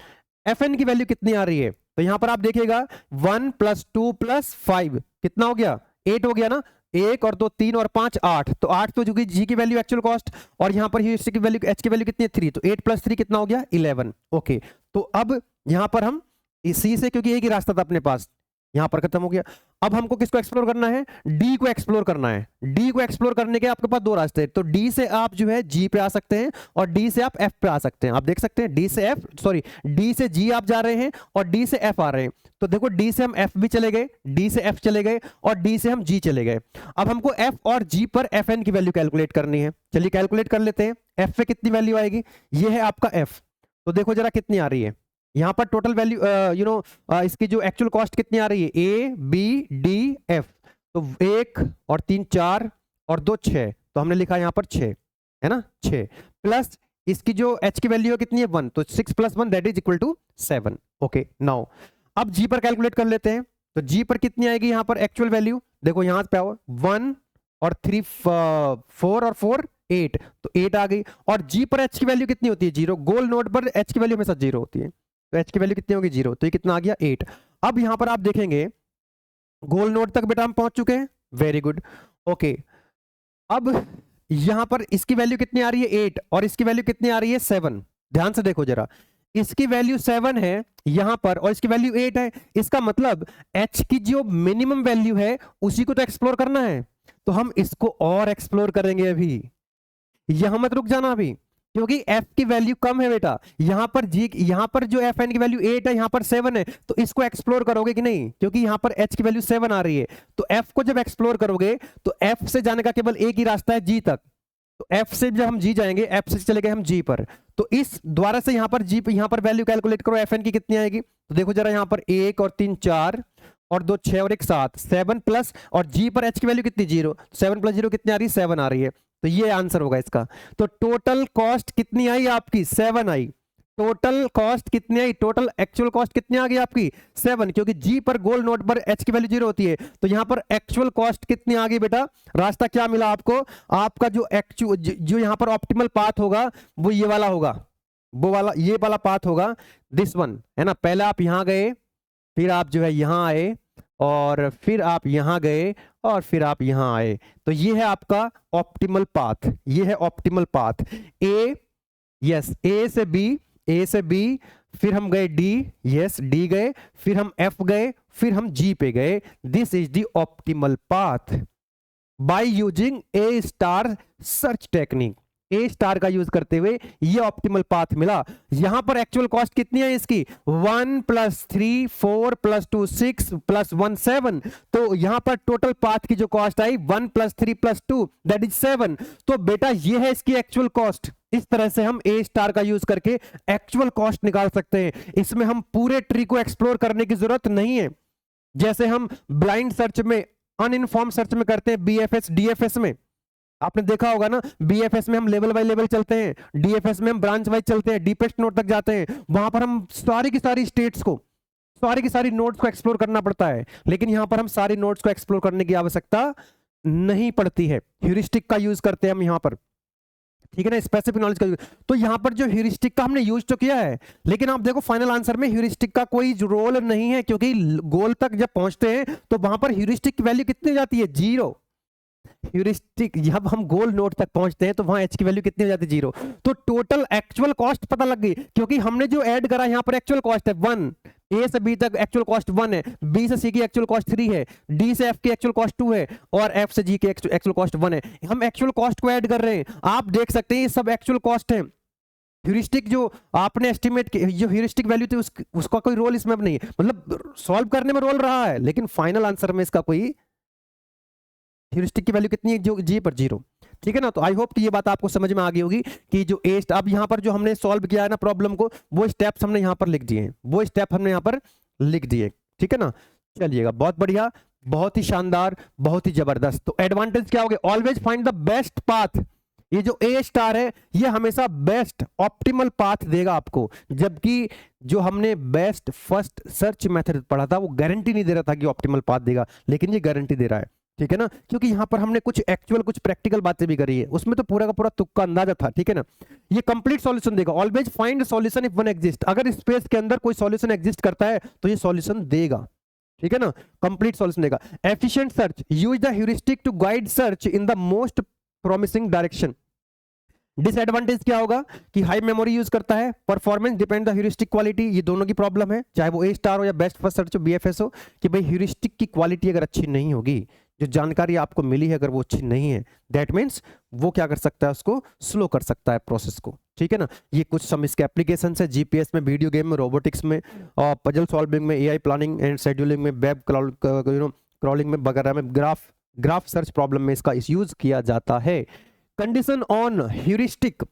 A: एफ एन की वैल्यू कितनी आ रही है, तो यहां पर आप देखिएगा 1 + 2 + 5 कितना हो गया 8 हो गया ना, 1 और 2 3 और 5 8, तो 8 तो जो कि जी की वैल्यू एक्चुअल कॉस्ट, और यहां पर ह्यूरिस्टिक की वैल्यू एच की वैल्यू कितनी है 3, तो 8 + 3 कितना हो गया 11। ओके, तो अब यहां पर हम इसी से, क्योंकि एक ही रास्ता था अपने पास, यहां पर खत्म हो गया। अब हमको किसको एक्सप्लोर करना है, डी को एक्सप्लोर करना है। डी को एक्सप्लोर करने के आपके पास दो रास्ते हैं, तो डी से आप जो है जी पे आ सकते हैं और डी से आप एफ पे आ सकते हैं। आप देख सकते हैं डी से एफ, सॉरी डी से जी आप जा रहे हैं और डी से एफ आ रहे हैं, तो देखो डी से हम एफ भी चले गए, डी से एफ चले गए और डी से हम जी चले गए। अब हमको एफ और जी पर एफ एन की वैल्यू कैलकुलेट करनी है, चलिए कैलकुलेट कर लेते हैं। एफ पे कितनी वैल्यू आएगी, ये है आपका एफ, तो देखो जरा कितनी आ रही है, यहां पर टोटल वैल्यू इसकी जो एक्चुअल कॉस्ट कितनी आ रही है ए बी डी एफ, तो 1 और 3 4 और 2 6, तो हमने लिखा यहां पर 6 है ना, 6 प्लस इसकी जो एच की वैल्यू है कितनी है 1, तो 6 + 1 that is equal to 7। Okay, now अब जी पर कैलकुलेट कर लेते हैं, तो जी पर कितनी आएगी यहां पर एक्चुअल वैल्यू, देखो यहां पे आओ 1 और 3 4 और 4 8, तो 8 आ गई, और जी पर एच की वैल्यू कितनी होती है 0, गोल नोट पर एच की वैल्यू हमेशा 0 होती है, तो एच की वैल्यू कितनी होगी 0, तो ये कितना आ गया 8। अब यहां पर आप देखेंगे गोल नोट तक बेटा हम पहुंच चुके हैं, वेरी गुड। ओके, अब यहां पर इसकी वैल्यू कितनी आ रही है 8 और इसकी वैल्यू कितनी आ रही है 7, ध्यान से देखो जरा, इसकी वैल्यू 7 है यहां पर और इसकी वैल्यू 8 है, इसका मतलब एच की जो मिनिमम वैल्यू है उसी को तो एक्सप्लोर करना है, तो हम इसको और एक्सप्लोर करेंगे अभी, यहां मत रुक जाना अभी, क्योंकि f की वैल्यू कम है बेटा, यहां पर g, यहां पर जो fn की वैल्यू 8 है, यहां पर 7 है, तो इसको एक्सप्लोर करोगे कि नहीं, क्योंकि यहां पर h की वैल्यू 7 आ रही है, तो f को जब एक्सप्लोर करोगे तो f से जाने का केवल एक ही रास्ता है g तक, तो f से जब हम g जाएंगे, f से चले गए हम g पर, तो इस द्वारा से यहां पर g, यहां पर वैल्यू कैलकुलेट करो fn की कितनी आएगी, तो देखो जरा यहां पर 1 और 3 4 और 2 6 और 1 7, 7 प्लस, और g पर h की वैल्यू कितनी 0, 7 + 0 कितनी आ रही है 7 आ रही है, तो ये आंसर होगा इसका। तो टोटल कॉस्ट कितनी आई आपकी 7 आई, टोटल कॉस्ट कितनी आई, टोटल एक्चुअल कॉस्ट कितनी आ गई आपकी 7, क्योंकि जी पर गोल नोट पर एच की वैल्यू 0 होती है, तो यहां पर एक्चुअल कॉस्ट कितनी आ गई बेटा, रास्ता क्या मिला आपको, आपका जो एक्चुअल जो यहां पर ऑप्टिमल पाथ होगा वो ये वाला होगा, वो वाला ये वाला पाथ होगा, दिस वन है ना, पहले आप यहां गए, फिर आप जो है यहां आए, और फिर आप यहां गए, और फिर आप यहां आए, तो ये है आपका ऑप्टिमल पाथ, ये है ऑप्टिमल पाथ। ए, यस, ए से बी, ए से बी, फिर हम गए डी, यस डी गए, फिर हम एफ गए, फिर हम जी पे गए, this is the optimal path by using A star search technique. A star का यूज करते हुए ये ऑप्टिमल पाथ मिला। यहां पर एक्चुअल कॉस्ट कितनी है इसकी 1 + 3 4 + 2 6 + 1 7, तो यहां पर टोटल पाथ की जो कॉस्ट आई 1 + 3 + 2 दैट इज 7, तो बेटा ये है इसकी एक्चुअल कॉस्ट। इस तरह से हम ए स्टार का यूज करके एक्चुअल कॉस्ट निकाल सकते हैं, इसमें हम पूरे ट्री को एक्सप्लोर करने की जरूरत नहीं है, जैसे हम ब्लाइंड सर्च में, अनइनफॉर्म सर्च में करते हैं, बीएफएस डीएफएस में आपने देखा होगा ना, बीएफएस में हम लेवल बाय लेवल चलते हैं, डीएफएस में हम ब्रांच वाइज चलते हैं, डीपेस्ट नोड तक जाते हैं, वहां पर हम सारी की सारी स्टेट्स को, सारी की सारी नोड्स को एक्सप्लोर करना पड़ता है, लेकिन यहां पर हम सारी नोड्स को एक्सप्लोर करने की आवश्यकता नहीं पड़ती है, ह्यूरिस्टिक का यूज करते हैं हम यहां पर, ठीक है ना, स्पेसिफिक नॉलेज का यूज। तो यहां पर जो ह्यूरिस्टिक का हमने यूज तो किया है, लेकिन आप देखो फाइनल आंसर में ह्यूरिस्टिक का कोई रोल नहीं है, क्योंकि गोल तक जब पहुंचते हैं तो वहां पर ह्यूरिस्टिक की वैल्यू कितनी हो जाती है 0, ह्यूरिस्टिक जब हम गोल नोड तक पहुंचते हैं तो वहां एच की वैल्यू कितनी हो जाती है 0, तो टोटल एक्चुअल कॉस्ट पता लग गई, क्योंकि हमने जो ऐड करा यहां पर एक्चुअल कॉस्ट है 1, ए से बी तक एक्चुअल कॉस्ट 1 है, बी से सी की एक्चुअल कॉस्ट 3 है, डी से एफ की एक्चुअल कॉस्ट 2 है और एफ से जी की एक्चुअल कॉस्ट 1 है। हम एक्चुअल कॉस्ट को ऐड कर रहे हैं, आप देख सकते हैं ये सब एक्चुअल कॉस्ट है। ह्यूरिस्टिक जो आपने एस्टिमेट जो ह्यूरिस्टिक वैल्यू थी उसका कोई रोल इसमें नहीं है, मतलब सॉल्व करने में रोल रहा है, लेकिन फाइनल आंसर में इसका कोई ह्यूरिस्टिक की वैल्यू कितनी है, जो जी पर 0। ठीक है ना। तो आई होप कि ये बात आपको समझ में आ गई होगी कि जो अब यहाँ पर जो हमने सॉल्व किया है ना प्रॉब्लम को, वो स्टेप्स हमने यहाँ पर लिख दिए हैं, वो स्टेप हमने यहाँ पर लिख दिए। ठीक है ना, चलिएगा, बहुत बढ़िया, बहुत ही शानदार, बहुत ही जबरदस्त। तो एडवांटेज क्या हो गया, always find the best path. ये जो ए स्टार है ये हमेशा बेस्ट ऑप्टिमल पाथ देगा आपको, जबकि जो हमने बेस्ट फर्स्ट सर्च मेथड पढ़ा था वो गारंटी नहीं दे रहा था कि ऑप्टिमल पाथ देगा, लेकिन ये गारंटी दे रहा है। ठीक है ना, क्योंकि यहां पर हमने कुछ एक्चुअल कुछ प्रैक्टिकल बातें भी करी है, उसमें तो पूरा का पूरा तुक्का अंदाजा था। ठीक है ना, ये कंप्लीट सॉल्यूशन देगा। Always find solution if one exist, अगर स्पेस के अंदर कोई सॉल्यूशन एग्जिस्ट करता है तो ये सॉल्यूशन देगा। ठीक है ना, कंप्लीट सॉल्यूशन देगा। Efficient search, use the heuristic to guide search in the most promising direction. Disadvantage क्या होगा कि हाई मेमोरी यूज करता है, performance depend the heuristic quality, ये दोनों की प्रॉब्लम है, चाहे वो ए स्टार हो या बेस्ट फर्स्ट सर्च हो, बीएफएस हो, कि भाई ह्यूरिस्टिक की क्वालिटी अगर अच्छी नहीं होगी, जो जानकारी आपको मिली है अगर वो अच्छी नहीं है, दैट मीन्स वो क्या कर सकता है, उसको स्लो कर सकता है प्रोसेस को। ठीक है ना, ये कुछ सम इसके एप्लीकेशन है जीपीएस में, वीडियो गेम में, रोबोटिक्स में, और पजल सॉल्विंग में, एआई प्लानिंग एंड शेड्यूलिंग में, वेब क्रॉलिंग में वगैरह में, ग्राफ सर्च प्रॉब्लम में इसका यूज किया जाता है। कंडीशन ऑन ह्यूरिस्टिक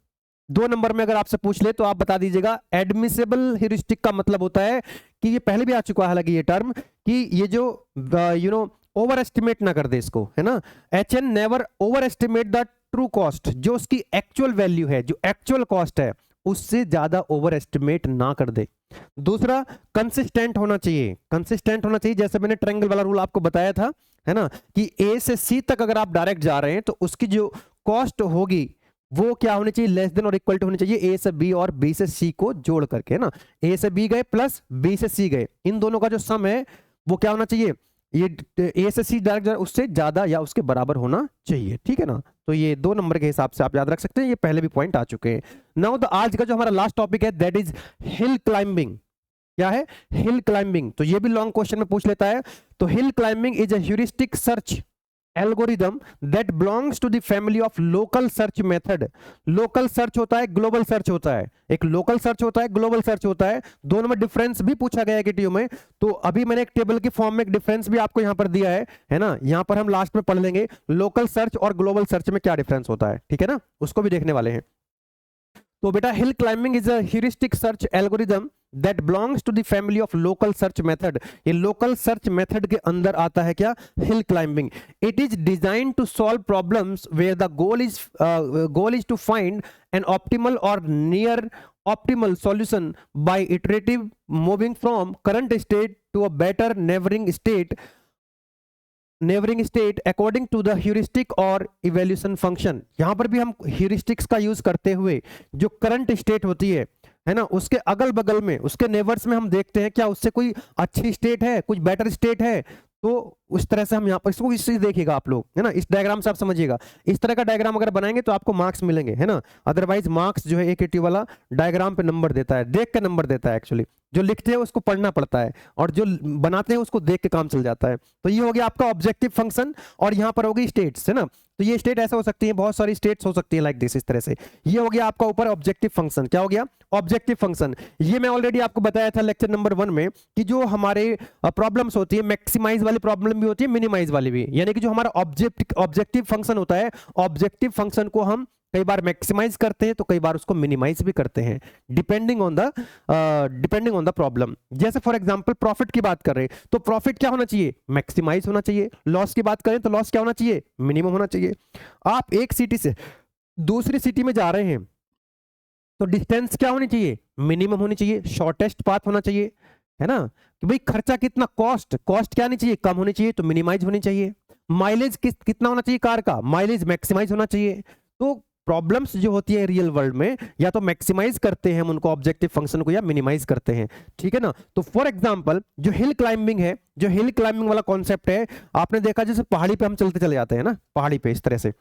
A: 2 नंबर में अगर आपसे पूछ ले तो आप बता दीजिएगा, एडमिसेबल ह्यूरिस्टिक का मतलब होता है कि ये पहले भी आ चुका है हालांकि ये टर्म, कि ये जो ओवर एस्टिमेट ना कर दे इसको, है ना। HN never over estimate the true cost, जो उसकी एक्चुअल वैल्यू है, जो एक्चुअल कॉस्ट है, उससे ज्यादा ओवर एस्टिमेट ना कर दे। दूसरा, कंसिस्टेंट होना चाहिए, कंसिस्टेंट होना चाहिए, जैसे मैंने ट्रायंगल वाला रूल आपको बताया था, है ना, कि ए से सी तक अगर आप डायरेक्ट जा रहे हैं तो उसकी जो कॉस्ट होगी वो क्या होनी चाहिए, लेस देन और इक्वल टू होनी चाहिए ए से बी और बी से सी को जोड़ करके, है ना। ए से बी गए प्लस बी से सी गए, इन दोनों का जो सम है वो क्या होना चाहिए, ये ए से सी डायरेक्ट उससे ज्यादा या उसके बराबर होना चाहिए। ठीक है ना, तो ये 2 नंबर के हिसाब से आप याद रख सकते हैं, ये पहले भी पॉइंट आ चुके हैं। नाउ द आज का जो हमारा लास्ट टॉपिक है दैट इज हिल क्लाइंबिंग। क्या है, हिल क्लाइंबिंग। तो ये भी लॉन्ग क्वेश्चन में पूछ लेता है। तो hill climbing is a heuristic search algorithm that belongs to the family of local search method. Local search होता है, ग्लोबल सर्च होता है, एक लोकल सर्च होता है, ग्लोबल सर्च होता है, दोनों में डिफरेंस भी पूछा गया है केटीयू में। तो अभी मैंने एक टेबल के फॉर्म में एक डिफरेंस भी आपको यहां पर दिया है ना, यहां पर हम लास्ट में पढ़ लेंगे लोकल सर्च और ग्लोबल सर्च में क्या डिफरेंस होता है। ठीक है ना, उसको भी देखने वाले हैं। तो बेटा hill climbing is a heuristic search algorithm that belongs to the family of local search method. ये लोकल सर्च मेथड के अंदर आता है क्या, hill climbing. It is design to solve problems where the goal is to find an optimal or near optimal solution by iterative moving from current state to a better neighboring state according to the heuristic और evaluation function। यहां पर भी हम heuristics का यूज करते हुए जो करंट स्टेट होती है ना, उसके अगल बगल में, उसके नेबर्स में हम देखते हैं क्या उससे कोई अच्छी स्टेट है, कुछ बेटर स्टेट है। तो उस तरह से हम यहाँ पर इसको इससे देखिएगा आप लोग, है ना, इस डायग्राम से आप समझिएगा। इस तरह का डायग्राम अगर बनाएंगे तो आपको मार्क्स मिलेंगे, है ना। अदरवाइज मार्क्स जो है एक वाला डायग्राम पे नंबर देता है, देख के नंबर देता है एक्चुअली। जो लिखते हैं उसको पढ़ना पड़ता है और जो बनाते हैं उसको देख के काम चल जाता है। तो ये हो गया आपका ऑब्जेक्टिव फंक्शन और यहाँ पर होगी स्टेट्स, है ना। तो ये स्टेट ऐसा हो सकती है, बहुत सारी स्टेट्स हो सकती है लाइक दिस, इस तरह से। ये हो गया आपका ऊपर ऑब्जेक्टिव फंक्शन। क्या हो गया, ऑब्जेक्टिव फंक्शन। ये मैं ऑलरेडी आपको बताया था लेक्चर नंबर 1 में कि जो हमारे प्रॉब्लम्स होती है, मैक्सिमाइज वाली प्रॉब्लम भी होती है, मिनिमाइज वाली भी। यानी कि जो हमारा ऑब्जेक्टिव फंक्शन होता है, ऑब्जेक्टिव फंक्शन को हम कई बार मैक्सिमाइज करते हैं तो कई बार उसको मिनिमाइज भी करते हैं, डिपेंडिंग ऑन द प्रॉब्लम। जैसे फॉर एग्जांपल प्रॉफिट की बात कर रहे हैं तो प्रॉफिट क्या होना चाहिए, मैक्सिमाइज होना चाहिए। लॉस की बात करें तो लॉस क्या होना चाहिए, मिनिमम होना चाहिए। आप एक सिटी से दूसरी सिटी में जा रहे हैं तो डिस्टेंस क्या होनी चाहिए, मिनिमम होनी चाहिए, शॉर्टेस्ट पाथ होना चाहिए, है ना। कि भाई खर्चा कितना, कॉस्ट क्या नहीं चाहिए, कम होनी चाहिए, तो मिनिमाइज होनी चाहिए। माइलेज कितना होना चाहिए कार का, माइलेज मैक्सिमाइज होना चाहिए। तो प्रॉब्लम्स जो होती है रियल वर्ल्ड में या तो मैक्सिमाइज करते हैं हम उनको ऑब्जेक्टिव फंक्शन को, या मिनिमाइज करते हैं। ठीक है ना। तो फॉर एग्जांपल जो हिल क्लाइंबिंग है, जो हिल क्लाइंबिंग वाला कॉन्सेप्ट है, आपने देखा जैसे पहाड़ी पे हम चलते चले जाते हैं ना, पहाड़ी पे इस तरह से,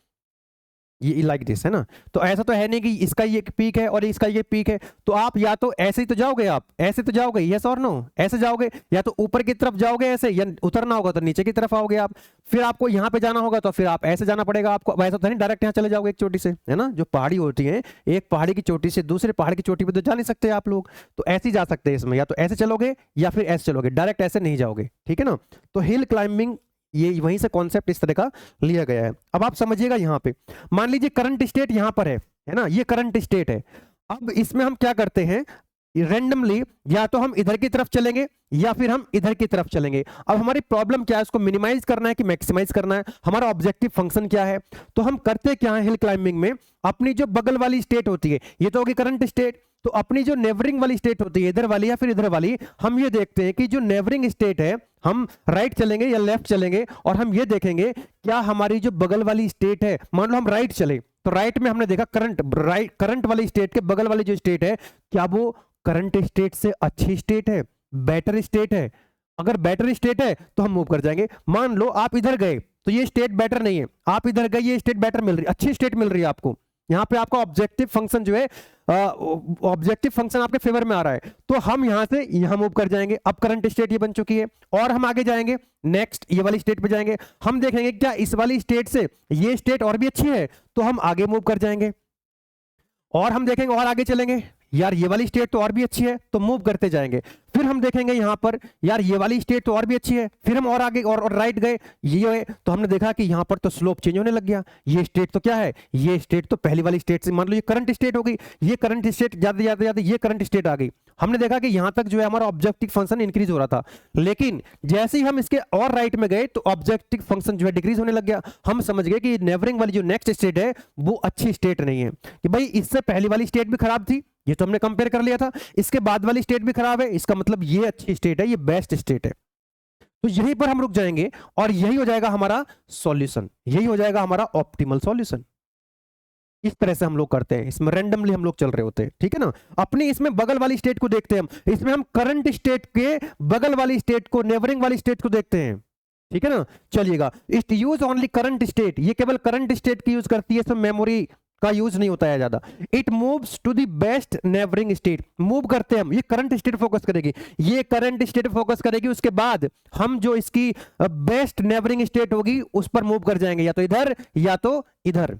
A: ये लाइक दिस है ना। तो ऐसा तो है नहीं कि इसका ये पीक है और इसका ये पीक है, तो आप या तो ऐसे ही तो जाओगे, आप ऐसे तो जाओगे, यस और नो, ऐसे जाओगे, या तो ऊपर की तरफ जाओगे ऐसे, या उतरना होगा तो नीचे की तरफ आओगे आप, फिर आपको यहाँ पे जाना होगा तो फिर आप ऐसे जाना पड़ेगा आपको। वैसा तो नहीं डायरेक्ट यहाँ चले जाओगे एक चोटी से, है ना। जो पहाड़ी होती है, एक पहाड़ी की चोटी से दूसरे पहाड़ की चोटी पे तो जा नहीं सकते आप लोग, तो ऐसे ही जा सकते हैं इसमें, या तो ऐसे चलोगे या फिर ऐसे चलोगे, डायरेक्ट ऐसे नहीं जाओगे, ठीक है ना। तो हिल क्लाइंबिंग ये वहीं से कॉन्सेप्ट इस तरह का लिया गया है। अब आप समझिएगा, यहाँ पे मान लीजिए करंट स्टेट यहाँ पर है ना, ये करंट स्टेट है। अब इसमें हम क्या करते हैं, रैंडमली या तो हम इधर की तरफ चलेंगे या फिर हम इधर की तरफ चलेंगे। अब हमारी प्रॉब्लम क्या है, उसको मिनिमाइज करना है कि मैक्सिमाइज करना है, हमारा ऑब्जेक्टिव फंक्शन क्या है। तो हम करते क्या है हिल क्लाइंबिंग में, अपनी जो बगल वाली स्टेट होती है, ये तो होगी करंट स्टेट, तो अपनी जो नेबरिंग वाली स्टेट होती है, इधर वाली या फिर इधर वाली, हम ये देखते हैं कि जो नेबरिंग स्टेट है, हम राइट चलेंगे या लेफ्ट चलेंगे, और हम ये देखेंगे क्या हमारी जो बगल वाली स्टेट है, मान लो हम राइट चले तो राइट में हमने देखा करंट वाली स्टेट के बगल वाली जो स्टेट है, क्या वो करंट स्टेट से अच्छी स्टेट है, बेटर स्टेट है। अगर बेटर स्टेट है तो हम मूव कर जाएंगे। मान लो आप इधर गए तो ये स्टेट बेटर नहीं है, आप इधर गए ये स्टेट बेटर मिल रही है, अच्छी स्टेट मिल रही है आपको, यहाँ पे आपका ऑब्जेक्टिव फंक्शन जो है, ऑब्जेक्टिव फंक्शन आपके फेवर में आ रहा है, तो हम यहां से यहां मूव कर जाएंगे। अब करंट स्टेट ये बन चुकी है, और हम आगे जाएंगे, नेक्स्ट ये वाली स्टेट पे जाएंगे, हम देखेंगे क्या इस वाली स्टेट से ये स्टेट और भी अच्छी है, तो हम आगे मूव कर जाएंगे, और हम देखेंगे और आगे चलेंगे, यार ये वाली स्टेट तो और भी अच्छी है, तो मूव करते जाएंगे। फिर हम देखेंगे यहां पर, यार ये वाली स्टेट तो और भी अच्छी है, फिर हम और आगे और राइट गए, ये है, तो हमने देखा कि यहां पर तो स्लोप चेंज होने लग गया, ये स्टेट तो क्या है, ये स्टेट तो पहली वाली स्टेट से, मान लो ये करंट स्टेट हो गई, ये करंट स्टेट जाते जाते जाते ये करंट स्टेट आ गई। हमने देखा कि यहां तक जो है हमारा ऑब्जेक्टिव फंक्शन इंक्रीज हो रहा था, लेकिन जैसे ही हम इसके और राइट में गए तो ऑब्जेक्टिव फंक्शन जो है डिक्रीज होने लग गया। हम समझ गए कि नेबरिंग वाली जो नेक्स्ट स्टेट है वो अच्छी स्टेट नहीं है, कि भाई इससे पहली वाली स्टेट भी खराब थी, ये तो हमने कंपेयर कर लिया था, इसके बाद वाली स्टेट भी खराब है, इसका मतलब ये अच्छी स्टेट है, ये बेस्ट स्टेट है। तो यहीं पर हम रुक जाएंगे और यही हो जाएगा हमारा सॉल्यूशन, यही हो जाएगा हमारा ऑप्टिमल सॉल्यूशन। इस तरह से हम लोग करते हैं, इसमें रैंडमली हम लोग चल रहे होते हैं, ठीक है ना। अपनी इसमें बगल वाली स्टेट को देखते हैं, हम इसमें हम करंट स्टेट के बगल वाली स्टेट को, नेबरिंग वाली स्टेट को देखते हैं, ठीक है ना। चलिएगा, it use only current state, ये केवल करंट स्टेट की यूज करती है, इसमें मेमोरी का यूज नहीं होता है ज्यादा। It moves to the best neighbouring state, move करते हैं हम, ये करंट स्टेट फोकस करेगी, ये करंट स्टेट फोकस करेगी, उसके बाद हम जो इसकी बेस्ट नेबरिंग स्टेट होगी उस पर मूव कर जाएंगे, या तो इधर या तो इधर।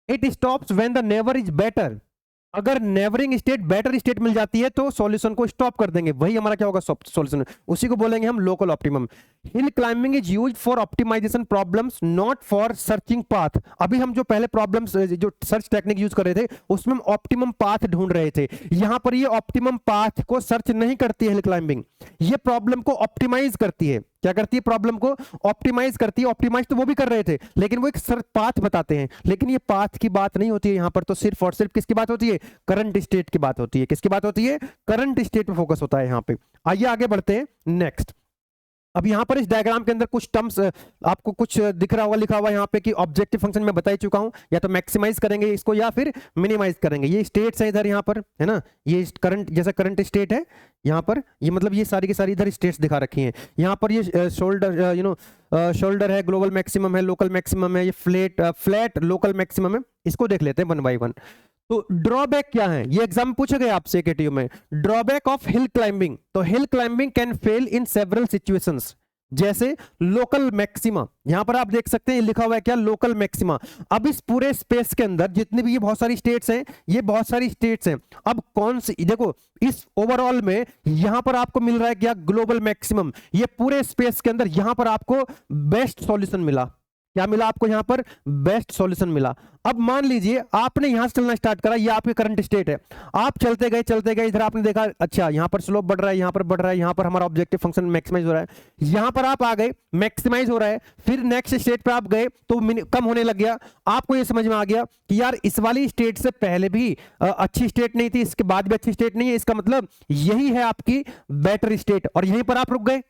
A: It stops when the neighbour is better, अगर नेबरिंग स्टेट बेटर स्टेट मिल जाती है तो सॉल्यूशन को स्टॉप कर देंगे, वही हमारा क्या होगा सॉल्यूशन, उसी को बोलेंगे हम local optimum. Hill climbing is used for optimisation problems, not for searching path. अभी हम जो पहले प्रॉब्लम्स जो सर्च टेक्निक यूज कर रहे थे उसमें हम ऑप्टिमम पाथ ढूंढ रहे थे, यहां पर ये ऑप्टिमम पाथ को सर्च नहीं करती है हिल क्लाइंबिंग, ये प्रॉब्लम को ऑप्टिमाइज करती है। क्या करती है, प्रॉब्लम को ऑप्टिमाइज करती है। ऑप्टिमाइज तो वो भी कर रहे थे, लेकिन वो एक पाथ बताते हैं, लेकिन ये पाथ की बात नहीं होती है यहां पर, तो सिर्फ और सिर्फ किसकी बात होती है, करंट स्टेट की बात होती है। किसकी बात होती है, करंट स्टेट पे फोकस होता है यहां पे। आइए आगे बढ़ते हैं नेक्स्ट। अब यहां पर इस डायग्राम के अंदर कुछ टर्म्स आपको कुछ दिख रहा होगा, लिखा हुआ यहां पे कि ऑब्जेक्टिव फंक्शन मैं बता ही चुका हूं, या तो मैक्सिमाइज करेंगे इसको या फिर मिनिमाइज करेंगे। ये स्टेट्स है इधर यहां पर, है ना, ये करंट जैसा करंट स्टेट है यहां पर, ये मतलब ये सारी की सारी इधर स्टेट्स दिखा रखी हैं। यहां पर ये शोल्डर शोल्डर है, ग्लोबल मैक्सिमम है, लोकल मैक्सिमम है, ये फ्लैट लोकल मैक्सिमम है। इसको देख लेते हैं वन बाय वन। तो ड्रॉबैक क्या है, ये एग्जाम पूछा गया आपसे केटीयू में, ड्रॉबैक ऑफ हिल क्लाइंबिंग। तो hill climbing can fail in several situations, जैसे लोकल मैक्सिमा, यहां पर आप देख सकते हैं लिखा हुआ है क्या, लोकल मैक्सिमा। अब इस पूरे स्पेस के अंदर जितनी भी ये बहुत सारी स्टेट्स हैं, ये बहुत सारी स्टेट्स हैं, अब कौन सी, देखो इस ओवरऑल में यहां पर आपको मिल रहा है क्या, ग्लोबल मैक्सिमम। ये पूरे स्पेस के अंदर यहां पर आपको बेस्ट सॉल्यूशन मिला, क्या मिला आपको यहां पर, बेस्ट सॉल्यूशन मिला। अब मान लीजिए आपने यहां से चलना स्टार्ट करा, ये आपकी करंट स्टेट है, आप चलते गए इधर आपने देखा अच्छा यहां पर स्लोप बढ़ रहा है, यहां पर बढ़ रहा है, यहां पर हमारा ऑब्जेक्टिव फंक्शन मैक्सिमाइज हो रहा है, यहां पर आप आ गए मैक्सिमाइज हो रहा है, फिर नेक्स्ट स्टेट पे आप गए तो कम होने लग गया। आपको ये समझ में आ गया कि यार इस वाली स्टेट से पहले भी अच्छी स्टेट नहीं थी, इसके बाद भी अच्छी स्टेट नहीं है, इसका मतलब यही है आपकी बेटर स्टेट, और यहीं पर आप रुक गए,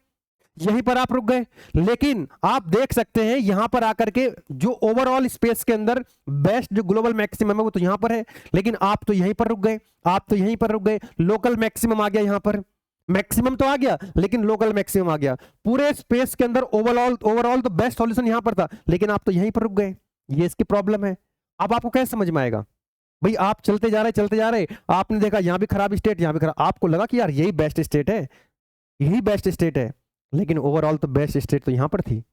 A: यहीं पर आप रुक गए। लेकिन आप देख सकते हैं यहां पर आकर के जो ओवरऑल स्पेस के अंदर बेस्ट जो ग्लोबल मैक्सिमम है वो तो यहां पर है, लेकिन आप तो यहीं पर रुक गए, आप तो यहीं पर रुक गए। लोकल मैक्सिमम आ गया, यहां पर मैक्सिमम तो आ गया लेकिन लोकल मैक्सिमम आ गया। पूरे स्पेस के अंदर ओवरऑल तो बेस्ट सॉल्यूशन यहां पर था, लेकिन आप तो यहीं पर रुक गए, ये इसकी प्रॉब्लम है। अब आपको कैसे समझ में आएगा? भाई आप चलते जा रहे, आपने देखा यहाँ भी खराब स्टेट, यहाँ भी खराब, आपको लगा कि यार यही बेस्ट स्टेट है, यही बेस्ट स्टेट है, लेकिन ओवरऑल तो बेस्ट स्टेट तो यहाँ पर थी।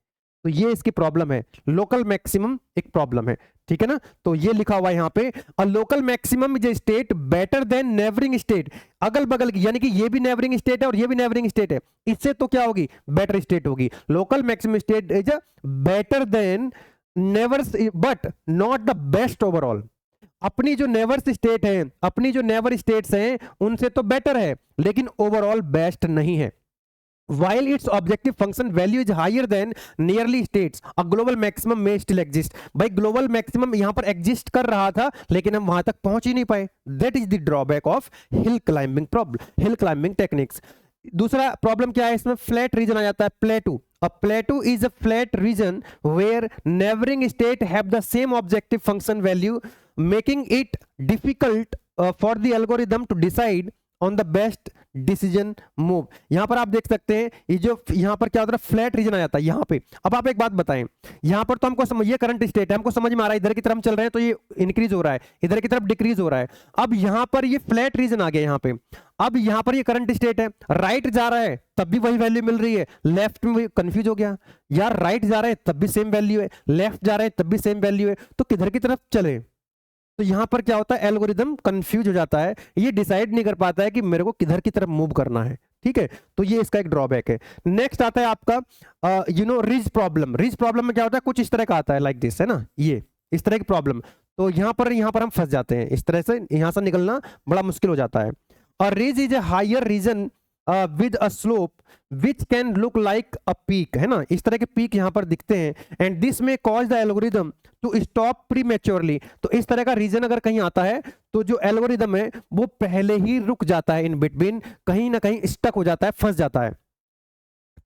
A: तो ये इसकी प्रॉब्लम है, लोकल मैक्सिमम एक प्रॉब्लम है, ठीक है ना। तो ये लिखा हुआ है यहाँ पे, a local maximum is a state better than neighbouring state, अगल बगल की, यानी कि ये भी नेबरिंग स्टेट है और ये भी नेबरिंग स्टेट है, इससे तो क्या होगी, बेटर स्टेट होगी। Local maximum state is better than नेवर्स but not the best overall. अपनी जो नेवर्स स्टेट है, अपनी जो नेवर स्टेट्स हैं उनसे तो बेटर है, लेकिन ओवरऑल बेस्ट नहीं है। While its objective function value is higher than nearly states, a global maximum may still exist. भाई global maximum यहाँ पर exist कर रहा था, लेकिन हम वहां तक पहुंच ही नहीं पाए। That is the drawback of hill climbing problem, hill climbing techniques. दूसरा प्रॉब्लम क्या है इसमें, फ्लैट रीजन आ जाता है, प्लेटू। A plateau is a flat region where neighboring state have the same objective function value, making it difficult for the algorithm to decide on the best decision move. यहां पर आप देख सकते हैं ये जो यहां पर क्या होता है, फ्लैट रीजन आ जाता है यहां पे। अब आप एक बात बताएं, यहां पर तो हमको समझ, ये करंट स्टेट है, हमको समझ में आ रहा है, इधर की तरफ हम चल रहे हैं तो ये इंक्रीज हो रहा है, इधर की तरफ डिक्रीज हो रहा है। अब यहां पर ये फ्लैट रीजन आ गया यहां पे, अब यहां पर ये करंट स्टेट है, राइट जा रहा है तब भी वही वैल्यू मिल रही है, लेफ्ट में कंफ्यूज हो गया यार, राइट जा रहे हैं तब भी सेम वैल्यू है, लेफ्ट जा रहे हैं तब भी सेम वैल्यू है, तो किधर की तरफ चले। तो यहां पर क्या होता है, एल्गोरिदम कंफ्यूज हो जाता है, ये डिसाइड नहीं कर पाता है कि मेरे को किधर की तरफ मूव करना है, ठीक है। तो ये इसका एक ड्रॉबैक है। नेक्स्ट आता है आपका रिज प्रॉब्लम। रिज प्रॉब्लम में क्या होता है, कुछ इस तरह का आता है, लाइक दिस, है ना, ये इस तरह की प्रॉब्लम। तो यहां पर हम फंस जाते हैं, इस तरह से यहां से निकलना बड़ा मुश्किल हो जाता है। और ridge is a higher region with a slope which can look like a peak, है ना, इस तरह के पीक यहां पर दिखते हैं। And this may cause the algorithm to stop prematurely. तो इस तरह का रीजन अगर कहीं आता है तो जो एल्गोरिदम है वो पहले ही रुक जाता है, इन बिटवीन कहीं ना कहीं स्टक हो जाता है, फंस जाता है,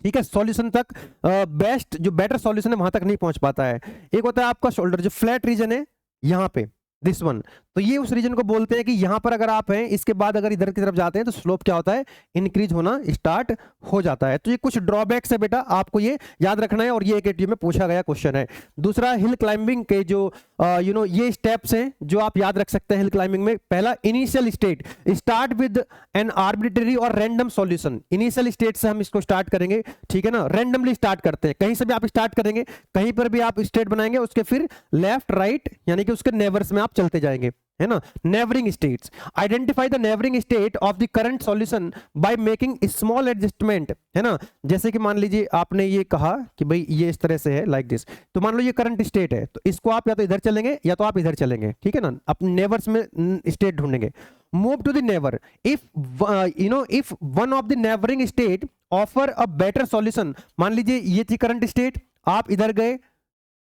A: ठीक है, सॉल्यूशन तक, बेस्ट जो बेटर सॉल्यूशन है वहां तक नहीं पहुंच पाता है। एक होता है आपका शोल्डर, जो फ्लैट रीजन है यहां पे, दिस वन, तो ये उस रीजन को बोलते हैं कि यहां पर अगर आप हैं, इसके बाद अगर इधर की तरफ जाते हैं तो स्लोप क्या होता है, इंक्रीज होना स्टार्ट हो जाता है। तो ये कुछ ड्रॉबैक्स है बेटा, आपको ये याद रखना है, और ये एक एटीएम में पूछा गया क्वेश्चन है। दूसरा, हिल क्लाइंबिंग के जो ये स्टेप्स हैं जो आप याद रख सकते हैं हिल क्लाइंबिंग में। पहला, initial state, start with N arbitrary और रैंडम सॉल्यूशन। इनिशियल स्टेट से हम इसको स्टार्ट करेंगे, ठीक है ना, रैंडमली स्टार्ट करते हैं, कहीं से भी आप स्टार्ट करेंगे, कहीं पर भी आप स्टेट बनाएंगे, उसके फिर लेफ्ट राइट यानी कि उसके नेबर्स में आप चलते जाएंगे, है ना। Neighbouring states, identify the neighbouring state of the current solution by making small adjustment, है ना। जैसे कि मान लीजिए आपने ये कहा कि भाई ये इस तरह से है, लाइक दिस, तो मान लो ये करंट स्टेट है, तो इसको आप या तो इधर चलेंगे या तो आप इधर चलेंगे, ठीक है ना, अपने नेबर्स में स्टेट ढूंढेंगे। Move to the neighbour, if one of the neighbouring state offer a better solution, मान लीजिए ये थी करंट स्टेट, आप इधर गए,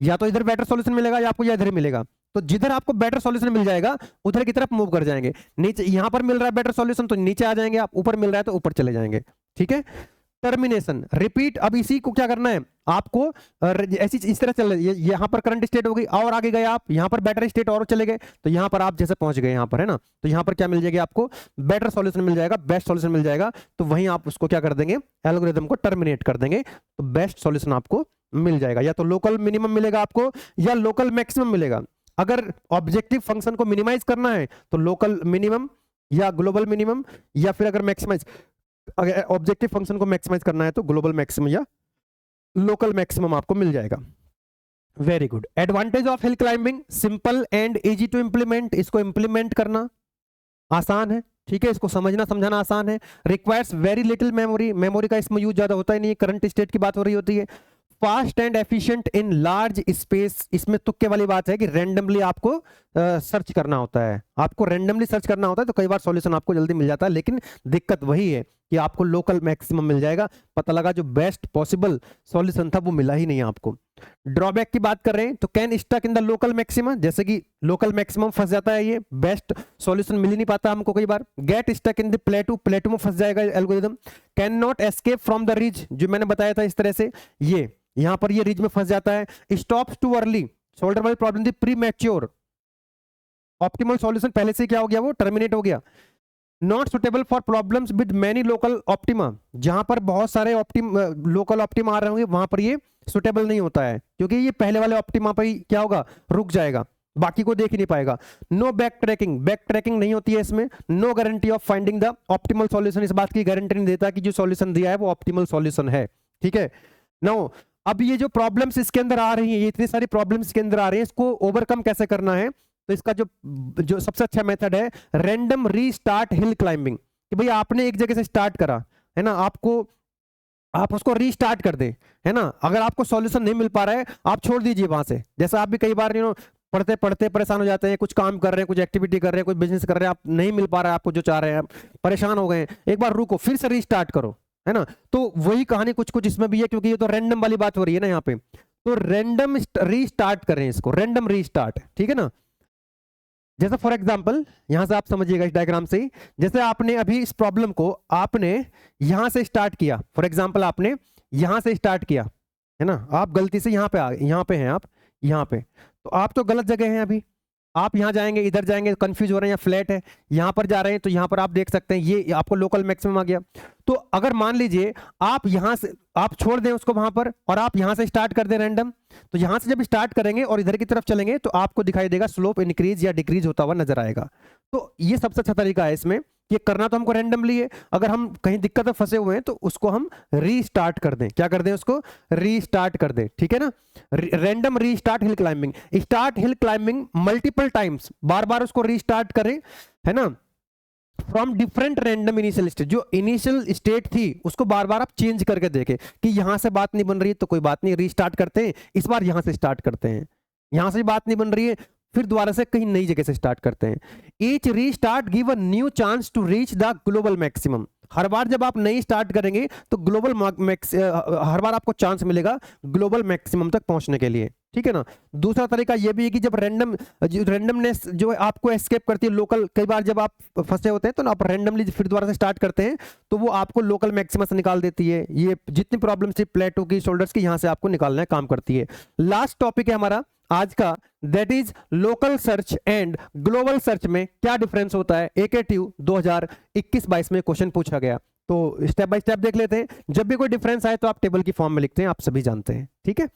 A: या तो इधर बेटर सॉल्यूशन मिलेगा या आपको या इधर मिलेगा, तो जिधर आपको बेटर सॉल्यूशन मिल जाएगा उधर की तरफ मूव कर जाएंगे। नीचे यहां पर मिल रहा है बेटर सॉल्यूशन तो नीचे आ जाएंगे आप, ऊपर मिल रहा है तो ऊपर चले जाएंगे, ठीक है। टर्मिनेशन, रिपीट, अब इसी को क्या करना है आपको, ऐसी इस तरह चल रही है, यहां पर करंट स्टेट हो गई और आगे गए आप, यहां पर बेटर स्टेट और चले गए, तो यहां पर आप जैसे पहुंच गए यहां पर, है ना, तो यहां पर क्या मिल जाएगा आपको, बेटर सॉल्यूशन मिल जाएगा, बेस्ट सॉल्यूशन मिल जाएगा, तो वहीं आप उसको क्या कर देंगे, एल्गोरिथम को टर्मिनेट कर देंगे, तो बेस्ट सॉल्यूशन आपको मिल जाएगा। या तो लोकल मिनिमम मिलेगा आपको या लोकल मैक्सिमम मिलेगा। अगर ऑब्जेक्टिव फंक्शन को मिनिमाइज करना है तो लोकल मिनिमम या ग्लोबल मिनिमम, या फिर अगर मैक्सिमाइज, अगर ऑब्जेक्टिव फंक्शन को मैक्सिमाइज करना है तो ग्लोबल मैक्सिमम या लोकल मैक्सिमम आपको मिल जाएगा। Very good. Advantage of hill climbing, simple and easy to implement, इसको इंप्लीमेंट करना आसान है, ठीक है, इसको समझना समझाना आसान है। Requires very little memory, memory का इसमें यूज ज्यादा होता ही नहीं, करंट स्टेट की बात हो रही होती है। Fast and efficient in large space, इसमें तुक्के वाली बात है कि रैंडमली आपको सर्च करना होता है, आपको रैंडमली सर्च करना होता है, तो कई बार सॉल्यूशन आपको जल्दी मिल जाता है, लेकिन दिक्कत वही है कि आपको लोकल मैक्सिमम मिल जाएगा, पता लगा जो बेस्ट पॉसिबल सॉल्यूशन था वो मिला ही नहीं आपको। ड्रॉबैक की बात कर रहे हैं तो can stuck in the local maximum, जैसे कि लोकल मैक्सिमम फंस जाता है, ये बेस्ट सॉल्यूशन मिल ही नहीं पाता हमको कई बार। Get stuck in the plateau, plateau में फंस जाएगा algorithm. Can not escape from the ridge, जो मैंने बताया था इस तरह से, ये यहां पर ये रिज में फंस जाता है। स्टॉप्स टू अर्ली, शोल्डर वाली प्रॉब्लम थी प्री मैच्योर, ऑप्टिमल सॉल्यूशन पहले से क्या हो गया, वो टर्मिनेट हो गया। Not suitable for problems with many local optima, जहां पर बहुत सारे लोकल ऑप्टिमा आ रहे होंगे वहां पर ये सुटेबल नहीं होता है, क्योंकि ये पहले वाले ऑप्टिमा पर ही क्या होगा, रुक जाएगा। बाकी को देख ही नहीं पाएगा। नो बैक ट्रैकिंग नहीं होती है इसमें। No guarantee of finding the optimal solution, इस बात की गारंटी नहीं देता कि जो सॉल्यूशन दिया है वो ऑप्टिमल सॉल्यूशन है, ठीक है। नाउ अब ये जो प्रॉब्लम्स इसके अंदर आ रही हैं, ये इतनी सारी प्रॉब्लम्स इसके अंदर आ रही हैं, इसको ओवरकम कैसे करना है, तो इसका जो जो सबसे अच्छा मेथड है रैंडम रीस्टार्ट हिल क्लाइंबिंग। कि भाई आपने एक जगह से स्टार्ट करा है ना, आप उसको रीस्टार्ट कर दें, है ना। अगर आपको सॉल्यूशन नहीं मिल पा रहा है आप छोड़ दीजिए वहां से। जैसा आप भी कई बार पढ़ते पढ़ते परेशान हो जाते हैं, कुछ काम कर रहे हैं, कुछ एक्टिविटी कर रहे हैं, कुछ बिजनेस कर रहे हैं, आप नहीं मिल पा रहा है आपको जो चाह रहे हैं, आप परेशान हो गए हैं, एक बार रुको फिर से रीस्टार्ट करो, है ना। तो वही कहानी कुछ कुछ इसमें भी है, क्योंकि ये तो रैंडम वाली बात हो रही है ना यहाँ पे। तो रैंडम रीस्टार्ट करें इसको, रैंडम रीस्टार्ट, ठीक है ना। जैसे फॉर एग्जांपल यहां से आप समझिएगा इस डायग्राम से ही, जैसे आपने अभी इस प्रॉब्लम को आपने यहां से स्टार्ट किया, फॉर एग्जांपल आपने यहां से स्टार्ट किया, है ना। आप गलती से यहां पे आ गए, यहां पे हैं आप, यहां पे, तो आप तो गलत जगह हैं अभी। आप यहां जाएंगे, इधर जाएंगे, कंफ्यूज हो रहे हैं, या फ्लैट है, यहां पर जा रहे हैं, तो यहां पर आप देख सकते हैं ये आपको लोकल मैक्सिमम आ गया। तो अगर मान लीजिए आप यहां से आप छोड़ दें उसको वहां पर और आप यहां से स्टार्ट कर दें रैंडम, तो यहां से जब स्टार्ट करेंगे और इधर की तरफ चलेंगे तो आपको दिखाई देगा स्लोप इंक्रीज या डिक्रीज होता हुआ नजर आएगा। तो ये सबसे अच्छा तरीका है इसमें, कि करना तो हमको रैंडमली है, अगर हम कहीं दिक्कत में फंसे हुए हैं तो उसको हम रीस्टार्ट कर दें, क्या कर दें, उसको रीस्टार्ट कर दें, ठीक है ना। Random restart hill climbing, start hill climbing multiple times, बार बार उसको रीस्टार्ट करें, है ना। From different random initial state, जो इनिशियल स्टेट थी उसको बार बार आप चेंज करके देखें कि यहां से बात नहीं बन रही है तो कोई बात नहीं, रीस्टार्ट करते हैं, इस बार यहां से स्टार्ट करते हैं, यहां से बात नहीं बन रही है फिर दोबारा से कहीं नई जगह से स्टार्ट करते हैं। Each restart give a new chance to reach the global maximum, हर बार जब आप नई स्टार्ट करेंगे तो हर बार आपको चांस मिलेगा ग्लोबल मैक्सिमम तक पहुंचने के लिए, ठीक है ना। दूसरा तरीका यह भी है कि जब रैंडमनेस जो है आपको एस्केप करती है लोकल, कई बार जब आप फंसे होते हैं तो ना आप रैंडमली फिर दोबारा से स्टार्ट करते हैं तो वो आपको लोकल मैक्सिमम से निकाल देती है। ये जितनी प्रॉब्लम थी प्लेटो की, शोल्डर्स की, यहां से आपको निकालना है, काम करती है। लास्ट टॉपिक है हमारा आज का, that is local search and global search में क्या डिफरेंस होता है। एकेटीयू 2021-22 में क्वेश्चन पूछा गया, तो स्टेप बाय स्टेप देख लेते हैं। जब भी कोई डिफरेंस आए तो आप टेबल की फॉर्म में लिखते हैं, आप सभी जानते हैं, ठीक है।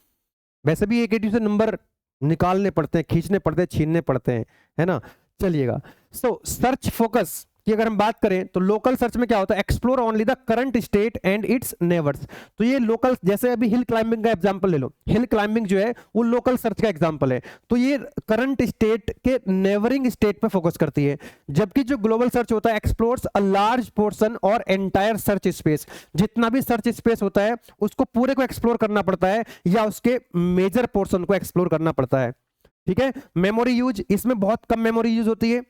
A: वैसे भी एकेटीयू से नंबर निकालने पड़ते हैं, खींचने पड़ते हैं, छीनने पड़ते हैं, है ना। चलिएगा, सो सर्च फोकस की अगर हम बात करें तो लोकल सर्च में क्या होता है, explore only the current state and it's neighbours. तो ये लोकल, जैसे अभी हिल क्लाइंबिंग का एग्जांपल ले लो, हिल क्लाइंबिंग जो है वो लोकल सर्च का एग्जांपल है, तो ये करंट स्टेट के नेबरिंग स्टेट पे फोकस करती है। जबकि जो ग्लोबल सर्च होता है एक्सप्लोर्स अ लार्ज पोर्शन और एंटायर सर्च स्पेस, जितना भी सर्च स्पेस होता है उसको पूरे को एक्सप्लोर करना पड़ता है या उसके मेजर पोर्शन को एक्सप्लोर करना पड़ता है, ठीक है। मेमोरी यूज, इसमें बहुत कम मेमोरी यूज होती है,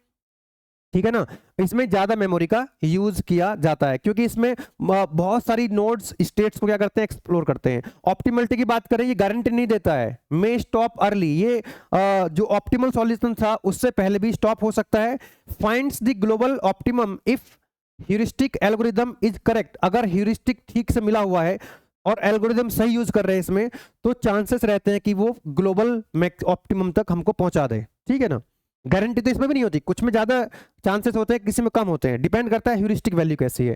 A: ठीक है ना। इसमें ज्यादा मेमोरी का यूज किया जाता है क्योंकि इसमें बहुत सारी नोड्स स्टेट्स को क्या करते हैं, एक्सप्लोर करते हैं। ऑप्टिमलिटी की बात करें, ये गारंटी नहीं देता है, मे स्टॉप अर्ली, ये जो ऑप्टिमल सॉल्यूशन था उससे पहले भी स्टॉप हो सकता है। Finds the global optimum if heuristic algorithm is correct, अगर ह्यूरिस्टिक ठीक से मिला हुआ है और एल्गोरिदम सही यूज कर रहे हैं इसमें, तो चांसेस रहते हैं कि वो ग्लोबल ऑप्टिमम तक हमको पहुंचा दे, ठीक है ना। गारंटी तो इसमें भी नहीं होती, कुछ में ज्यादा चांसेस होते हैं, किसी में कम होते हैं, डिपेंड करता है ह्यूरिस्टिक वैल्यू कैसी है।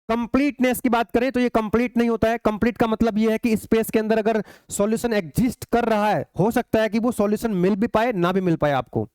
A: कंप्लीटनेस की बात करें तो ये कंप्लीट नहीं होता है। कंप्लीट का मतलब ये है कि स्पेस के अंदर अगर सॉल्यूशन एग्जिस्ट कर रहा है, हो सकता है कि वो सॉल्यूशन मिल भी पाए ना भी मिल पाए आपको,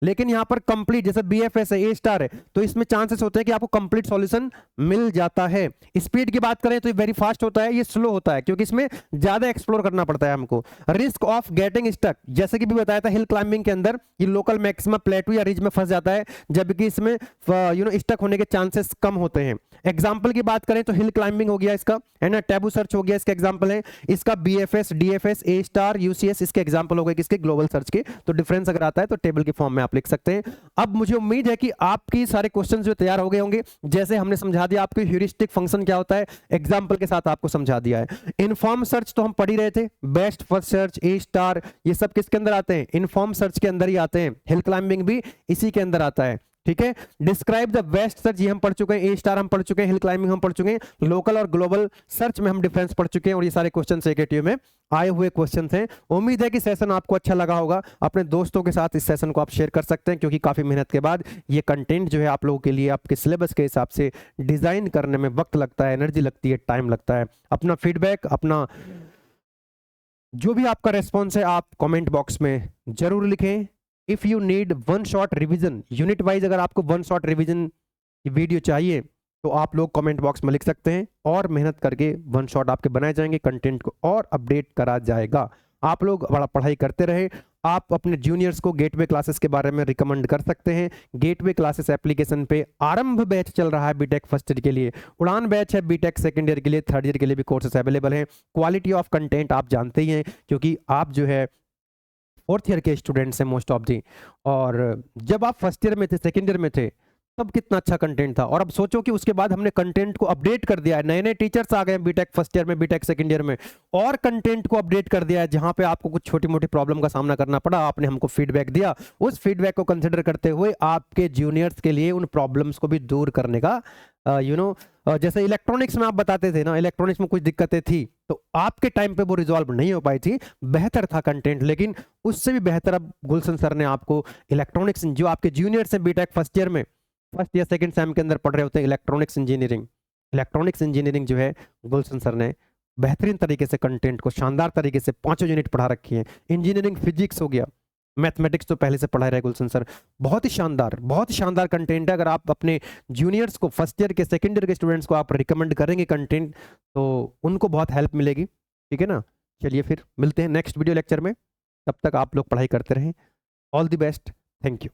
A: लेकिन यहां पर कंप्लीट, जैसे बीएफएस है, ए स्टार है, तो इसमें चांसेस होते हैं कि आपको कंप्लीट सॉल्यूशन मिल जाता है। स्पीड की बात करें तो ये वेरी फास्ट होता है, ये स्लो होता है क्योंकि इसमें ज्यादा एक्सप्लोर करना पड़ता है हमको। रिस्क ऑफ गेटिंग स्टक, जैसे कि भी बताया था हिल क्लाइंबिंग के अंदर ये लोकल मैक्सिमम प्लेटू या रिज में फंस जाता है, जबकि इसमें स्टक होने के चांसेस कम होते हैं। एग्जाम्पल की बात करें तो हिल क्लाइंबिंग हो गया इसका, है ना, टैबू सर्च हो गया इसका एग्जाम्पल है, इसका बीएफएस, डीएफएस, ए स्टार, यूसीएस इसके एग्जाम्पल हो गए किसके, ग्लोबल सर्च के। तो डिफरेंस अगर आता है तो टेबल की फॉर्म में आप लिख सकते हैं। अब मुझे उम्मीद है कि आपकी सारे क्वेश्चंस जो तैयार हो गए होंगे, जैसे हमने समझा दिया आपको ह्यूरिस्टिक फंक्शन क्या होता है, एग्जांपल के साथ आपको समझा दिया है। इनफॉर्म सर्च तो हम पढ़ ही रहे थे, बेस्ट फर्स्ट सर्च, ए स्टार, ये सब किसके अंदर आते हैं, इनफॉर्म सर्च के अंदर ही आते हैं। हिल क्लाइंबिंग भी इसी के अंदर आता है, ठीक है। डिस्क्राइब द बेस्ट सर्च, ये हम पढ़ चुके हैं, ए स्टार हम पढ़ चुके हैं, हिल क्लाइंबिंग हम पढ़ चुके हैं, लोकल और ग्लोबल सर्च में हम डिफरेंस पढ़ चुके हैं, और ये सारे क्वेश्चन एकेटीयू में आए हुए क्वेश्चन हैं। उम्मीद है कि सेशन आपको अच्छा लगा होगा। अपने दोस्तों के साथ इस सेशन को आप शेयर कर सकते हैं, क्योंकि काफी मेहनत के बाद ये कंटेंट जो है आप लोगों के लिए आपके सिलेबस के हिसाब से डिजाइन करने में वक्त लगता है, एनर्जी लगती है, टाइम लगता है। अपना फीडबैक, अपना जो भी आपका रेस्पॉन्स है आप कमेंट बॉक्स में जरूर लिखें। If you need one shot revision unit wise, अगर आपको वन शॉट रिवीजन की वीडियो चाहिए तो आप लोग कमेंट बॉक्स में लिख सकते हैं और मेहनत करके वन शॉट आपके बनाए जाएंगे, कंटेंट को और अपडेट करा जाएगा। आप लोग बड़ा पढ़ाई करते रहे। आप अपने जूनियर्स को गेटवे क्लासेस के बारे में रिकमेंड कर सकते हैं। गेटवे क्लासेस एप्लीकेशन पे आरंभ बैच चल रहा है बीटेक फर्स्ट ईयर के लिए, उड़ान बैच है बीटेक सेकंड ईयर के लिए, थर्ड ईयर के लिए भी कोर्सेस अवेलेबल हैं। क्वालिटी ऑफ कंटेंट आप जानते ही हैं, क्योंकि आप जो है फोर्थ ईयर के स्टूडेंट्स हैं मोस्ट ऑफ दी, और जब आप फर्स्ट ईयर में थे, सेकंड ईयर में थे, तब कितना अच्छा कंटेंट था। और अब सोचो कि उसके बाद हमने कंटेंट को अपडेट कर दिया है, नए नए टीचर्स आ गए हैं बीटेक फर्स्ट ईयर में, बीटेक सेकंड ईयर में, और कंटेंट को अपडेट कर दिया है। जहां पे आपको कुछ छोटी मोटी प्रॉब्लम का सामना करना पड़ा, आपने हमको फीडबैक दिया, उस फीडबैक को कंसिडर करते हुए आपके जूनियर्स के लिए उन प्रॉब्लम्स को भी दूर करने का जैसे इलेक्ट्रॉनिक्स में आप बताते थे ना, इलेक्ट्रॉनिक्स में कुछ दिक्कतें थी तो आपके टाइम पे वो रिजॉल्व नहीं हो पाई थी, बेहतर था कंटेंट, लेकिन उससे भी बेहतर अब गुलशन सर ने आपको इलेक्ट्रॉनिक्स, जो आपके जूनियर्स हैं बीटेक फर्स्ट ईयर में, फर्स्ट या सेकंड सेम के अंदर पढ़ रहे होते हैं इलेक्ट्रॉनिक्स इंजीनियरिंग जो है, गुलशन सर ने बेहतरीन तरीके से कंटेंट को शानदार तरीके से 5 यूनिट पढ़ा रखी है। इंजीनियरिंग फिजिक्स हो गया, मैथमेटिक्स तो पहले से पढ़ा रहे गुलशन सर, बहुत ही शानदार कंटेंट है। अगर आप अपने जूनियर्स को, फर्स्ट ईयर के सेकंड ईयर के स्टूडेंट्स को आप रिकमेंड करेंगे कंटेंट, तो उनको बहुत हेल्प मिलेगी। ठीक है ना, चलिए फिर मिलते हैं नेक्स्ट वीडियो लेक्चर में, तब तक आप लोग पढ़ाई करते रहें। All the best, thank you.